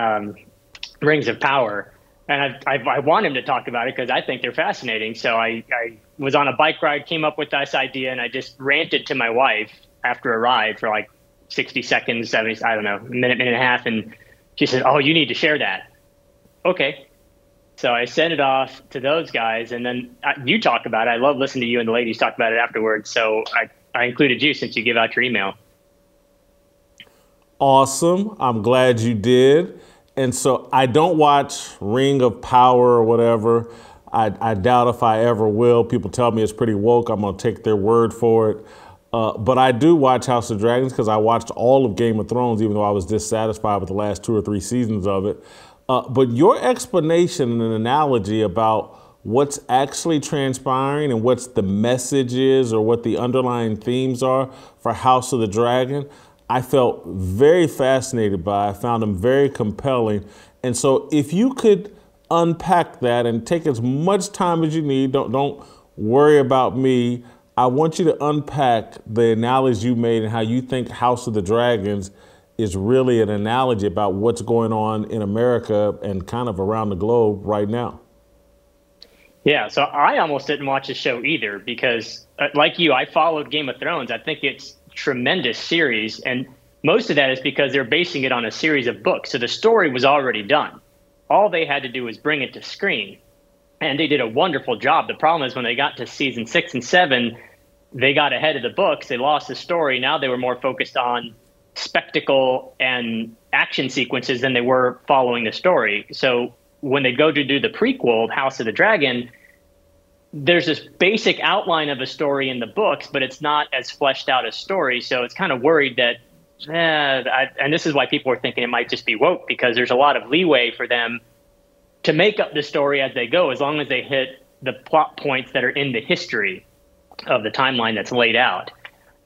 Rings of Power. And I want him to talk about it because I think they're fascinating. So I was on a bike ride, came up with this idea, and I just ranted to my wife after a ride for like 60 seconds, 70, I don't know, a minute and a half. And she said, oh, you need to share that. Okay. So I sent it off to those guys, and then you talk about it. I love listening to you and the ladies talk about it afterwards. So I included you since you give out your email. Awesome. I'm glad you did. And so I don't watch Ring of Power or whatever. I doubt if I ever will. People tell me it's pretty woke. I'm going to take their word for it. But I do watch House of Dragons because I watched all of Game of Thrones, even though I was dissatisfied with the last 2 or 3 seasons of it. But your explanation and analogy about what's actually transpiring and what's the message is, or what the underlying themes are for House of the Dragon, I felt very fascinated by. I found them very compelling. And so if you could unpack that and take as much time as you need, don't worry about me. I want you to unpack the analogy you made and how you think House of the Dragons is really an analogy about what's going on in America and kind of around the globe right now. Yeah, so I almost didn't watch the show either because, like you, I followed Game of Thrones. I think it's a tremendous series, and most of that is because they're basing it on a series of books. So the story was already done. All they had to do was bring it to screen, and they did a wonderful job. The problem is when they got to season 6 and 7, they got ahead of the books. They lost the story. Now they were more focused on spectacle and action sequences than they were following the story. So when they go to do the prequel, House of the Dragon, there's this basic outline of a story in the books, but it's not as fleshed out a story. So it's kind of worried that, and this is why people are thinking it might just be woke, because there's a lot of leeway for them to make up the story as they go, as long as they hit the plot points that are in the history of the timeline that's laid out.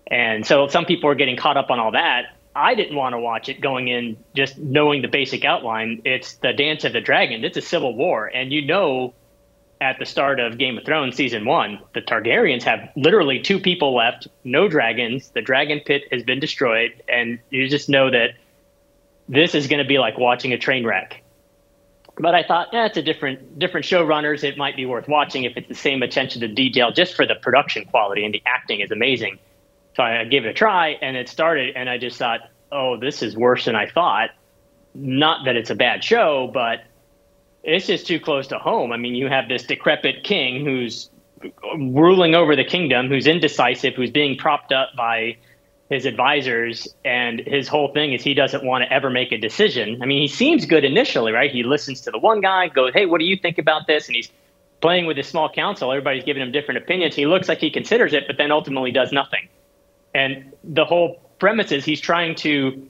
And so some people are getting caught up on all that. I didn't want to watch it going in just knowing the basic outline. It's the Dance of the Dragon. It's a civil war. And you know, at the start of Game of Thrones season 1, the Targaryens have literally 2 people left, no dragons. The dragon pit has been destroyed. And you just know that this is going to be like watching a train wreck. But I thought, it's a different showrunners. It might be worth watching if it's the same attention to detail, just for the production quality, and the acting is amazing. So I gave it a try, and it started, and I just thought, oh, this is worse than I thought. Not that it's a bad show, but it's just too close to home. I mean, you have this decrepit king who's ruling over the kingdom, who's indecisive, who's being propped up by his advisors, and his whole thing is he doesn't want to ever make a decision. I mean, he seems good initially, right? He listens to the one guy, goes, hey, what do you think about this? And he's playing with his small council. Everybody's giving him different opinions. He looks like he considers it, but then ultimately does nothing. And the whole premise is he's trying to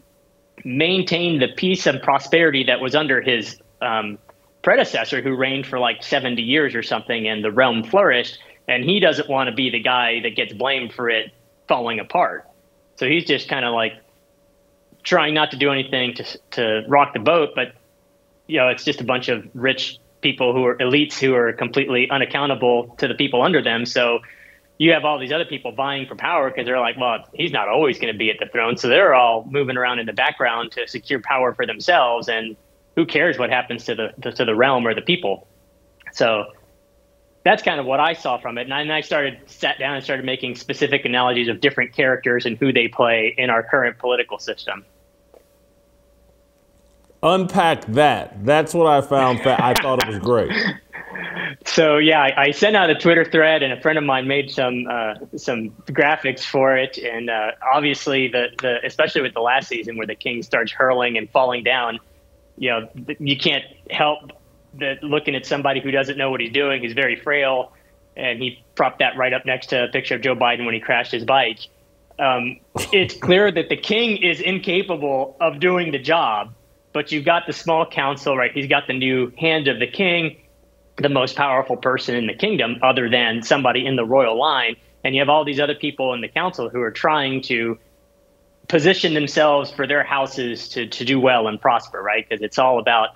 maintain the peace and prosperity that was under his predecessor, who reigned for like 70 years or something, and the realm flourished. And he doesn't want to be the guy that gets blamed for it falling apart. So he's just kind of like trying not to do anything to rock the boat. But, it's just a bunch of rich people who are elites who are completely unaccountable to the people under them. So you have all these other people vying for power because they're like, well, he's not always going to be at the throne. So they're all moving around in the background to secure power for themselves. And who cares what happens to the realm or the people? So that's kind of what I saw from it. And I sat down and started making specific analogies of different characters and who they play in our current political system. Unpack that. That's what I found. I thought it was great. So yeah, I sent out a Twitter thread, and a friend of mine made some graphics for it. And obviously, the especially with the last season where the king starts hurling and falling down, you can't help that looking at somebody who doesn't know what he's doing. He's very frail, and he propped that right up next to a picture of Joe Biden when he crashed his bike. It's clear that the king is incapable of doing the job, but you've got the small council, right? He's got the new hand of the king, the most powerful person in the kingdom other than somebody in the royal line. And you have all these other people in the council who are trying to position themselves for their houses to do well and prosper, right? Because it's all about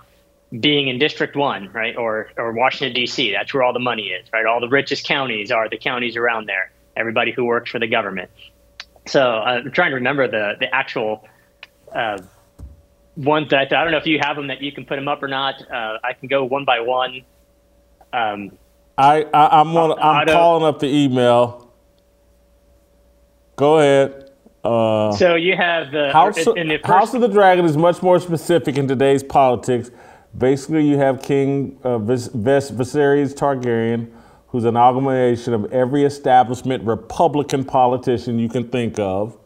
being in District 1, right? Or Washington, D.C. That's where all the money is, right? All the richest counties are the counties around there, everybody who works for the government. So I'm trying to remember the actual ones that I don't know if you have them that you can put them up or not. I can go one by one. I'm calling up the email. Go ahead. So you have the House of the Dragon is much more specific in today's politics. Basically, you have King Viserys Targaryen, who's an amalgamation of every establishment Republican politician you can think of.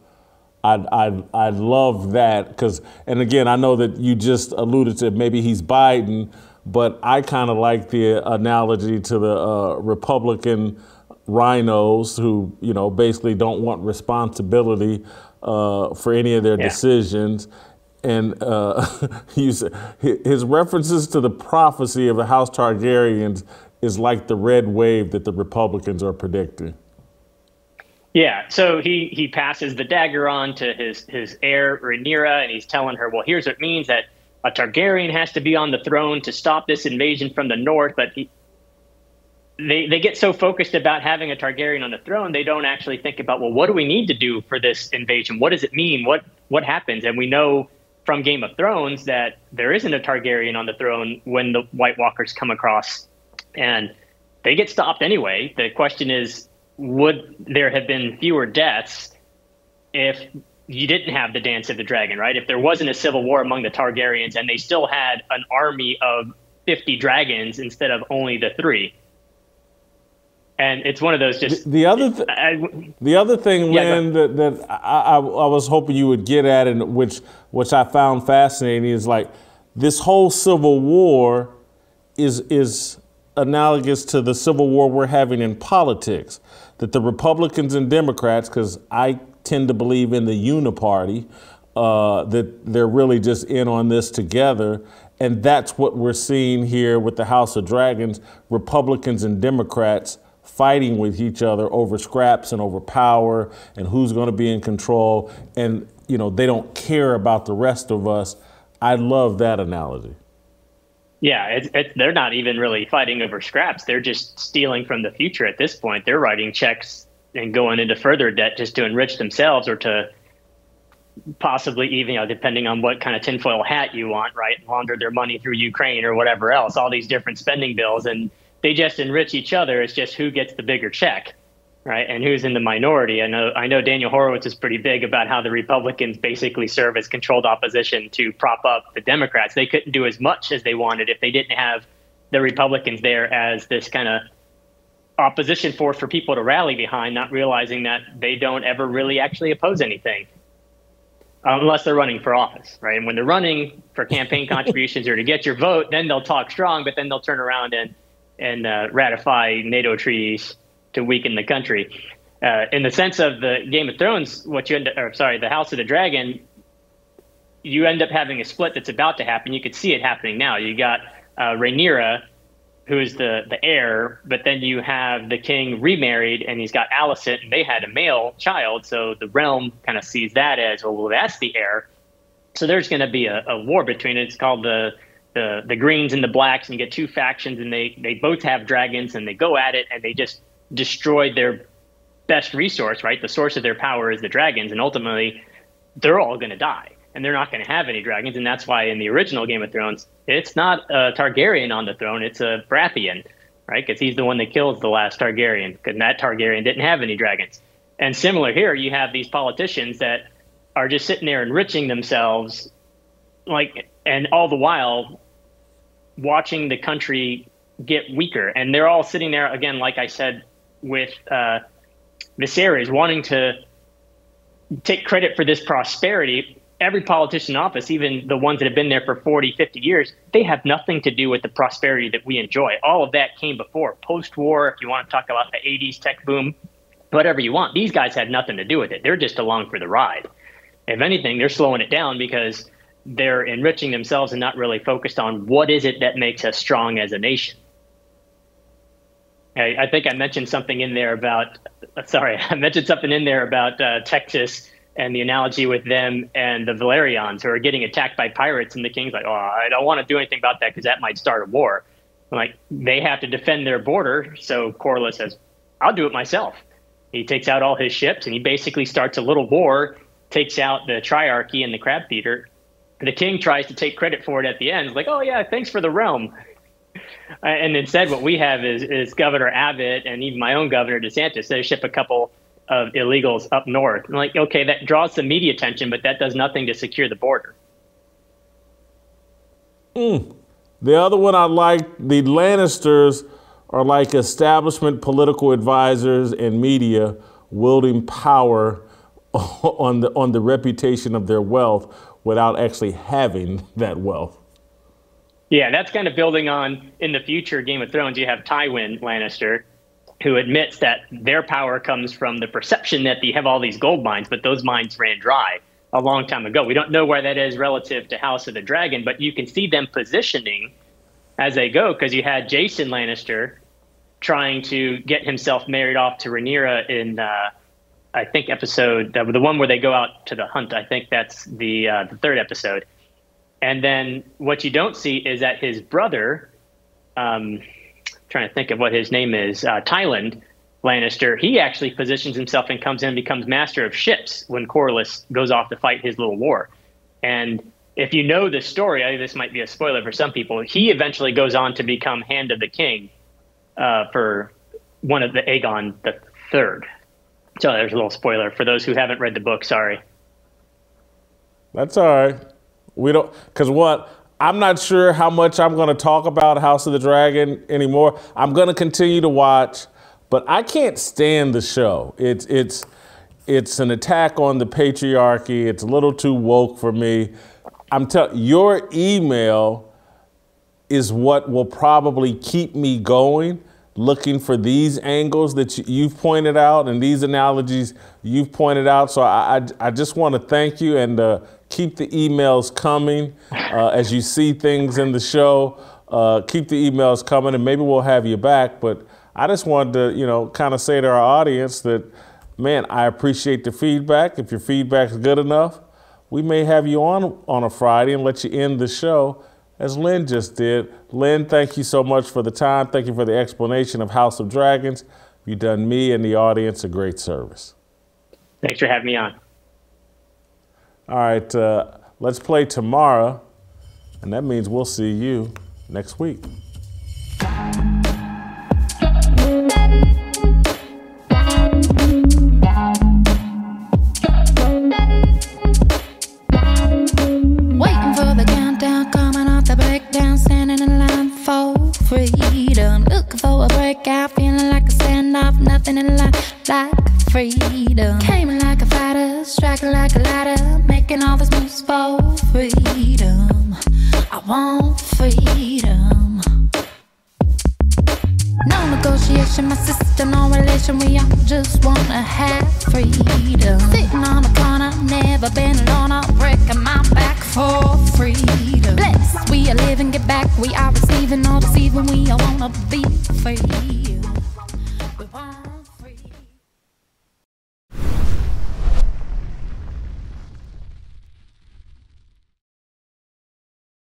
I love that because, and again, I know that you just alluded to maybe he's Biden, but I kind of like the analogy to the Republican rhinos who, basically don't want responsibility for any of their decisions. And his references to the prophecy of the House Targaryens is like the red wave that the Republicans are predicting. Yeah, so he passes the dagger on to his heir, Rhaenyra, and he's telling her, well, here's what it means that a Targaryen has to be on the throne to stop this invasion from the north. But they get so focused about having a Targaryen on the throne, they don't actually think about, well, what do we need to do for this invasion? What does it mean? What happens? And we know from Game of Thrones that there isn't a Targaryen on the throne when the White Walkers come across, and they get stopped anyway. The question is, would there have been fewer deaths if you didn't have the Dance of the Dragon, right? If there wasn't a civil war among the Targaryens and they still had an army of 50 dragons instead of only the 3. And it's one of those just... The other thing, Lynn, that I was hoping you would get at, and which I found fascinating, is like this whole civil war is analogous to the civil war we're having in politics. That the Republicans and Democrats, because I tend to believe in the uniparty, that they're really just in on this together. And that's what we're seeing here with the House of Dragons, Republicans and Democrats fighting with each other over scraps and over power and who's going to be in control. And, they don't care about the rest of us. I love that analogy. Yeah, they're not even really fighting over scraps. They're just stealing from the future at this point. They're writing checks and going into further debt just to enrich themselves or to possibly even, depending on what kind of tinfoil hat you want, right, launder their money through Ukraine or whatever else, all these different spending bills. And they just enrich each other. It's just who gets the bigger check, right, and who's in the minority. I know Daniel Horowitz is pretty big about how the Republicans basically serve as controlled opposition to prop up the Democrats. They couldn't do as much as they wanted if they didn't have the Republicans there as this kind of opposition force for people to rally behind, not realizing that they don't ever really actually oppose anything unless they're running for office, right? And when they're running for campaign contributions or to get your vote, then they'll talk strong, but then they'll turn around and ratify NATO treaties to weaken the country. In the sense of the Game of Thrones, the House of the Dragon, you end up having a split that's about to happen. You could see it happening now. You got Rhaenyra, who is the heir, but then you have the king remarried, and he's got Alicent, and they had a male child, so the realm kind of sees that as, well, that's the heir. So there's going to be a war between it. It's called the Greens and the Blacks, and you get two factions, and they both have dragons, and they go at it, and they just destroyed their best resource, right? The source of their power is the dragons, and ultimately they're all going to die, and they're not going to have any dragons. And that's why in the original Game of Thrones, it's not a Targaryen on the throne, it's a Baratheon, right? Because he's the one that kills the last Targaryen, because that Targaryen didn't have any dragons. And similar here, you have these politicians that are just sitting there enriching themselves, and all the while watching the country get weaker. And they're all sitting there, again, like I said, with Viserys wanting to take credit for this prosperity. Every politician in office, even the ones that have been there for 40, 50 years, they have nothing to do with the prosperity that we enjoy. All of that came before, post-war, if you want to talk about the 80s tech boom, whatever you want. These guys had nothing to do with it. They're just along for the ride. If anything, they're slowing it down because they're enriching themselves and not really focused on what is it that makes us strong as a nation. I think I mentioned something in there about, Texas and the analogy with them and the Valerians who are getting attacked by pirates, and the king's like, oh, I don't want to do anything about that because that might start a war. Like, they have to defend their border, so Corlys says, I'll do it myself. He takes out all his ships, and he basically starts a little war, takes out the Triarchy and the Crab Feeder. The king tries to take credit for it at the end. It's like, oh, yeah, thanks for the realm. And instead, what we have is Governor Abbott and even my own Governor DeSantis. They ship a couple of illegals up north. I'm like, okay, that draws some media attention, but that does nothing to secure the border. The other one I like, the Lannisters are like establishment political advisors and media wielding power on the reputation of their wealth without actually having that wealth. Yeah, that's kind of building on, in the future Game of Thrones, you have Tywin Lannister, who admits that their power comes from the perception that they have all these gold mines, but those mines ran dry a long time ago. We don't know where that is relative to House of the Dragon, but you can see them positioning as they go, because you had Jason Lannister trying to get himself married off to Rhaenyra in, I think, episode, the one where they go out to the hunt. I think that's the third episode. And then what you don't see is that his brother, trying to think of what his name is, Tyland Lannister, he actually positions himself and comes in and becomes master of ships when Corlys goes off to fight his little war. And if you know the story, I think this might be a spoiler for some people, he eventually goes on to become Hand of the King for one of the Aegon the Third. So there's a little spoiler for those who haven't read the book, sorry. That's all right. We don't, because what, I'm not sure how much I'm going to talk about House of the Dragon anymore. I'm going to continue to watch, but I can't stand the show. It's an attack on the patriarchy. It's a little too woke for me. I'm telling your email is what will probably keep me going, looking for these angles that you've pointed out and these analogies you've pointed out. So I just want to thank you and keep the emails coming as you see things in the show. Keep the emails coming, and maybe we'll have you back. But I just wanted to, kind of say to our audience that, man, I appreciate the feedback. If your feedback's good enough, we may have you on a Friday and let you end the show as Lynn just did. Lynn, thank you so much for the time. Thank you for the explanation of House of Dragons. You've done me and the audience a great service. Thanks for having me on. All right, let's play tomorrow, and that means we'll see you next week. Waiting for the countdown, coming off the breakdown, standing in line for freedom. Looking for a breakout, feeling like a standoff, nothing in life like freedom. Came in like a fighter, striking like a ladder, making all these moves for freedom. I want freedom. No negotiation, my sister, no relation. We all just wanna have freedom. Sitting on a corner, never been alone. I'm breaking my back for freedom. Blessed, we are living, get back. We are receiving, all deceiving. We all wanna be free.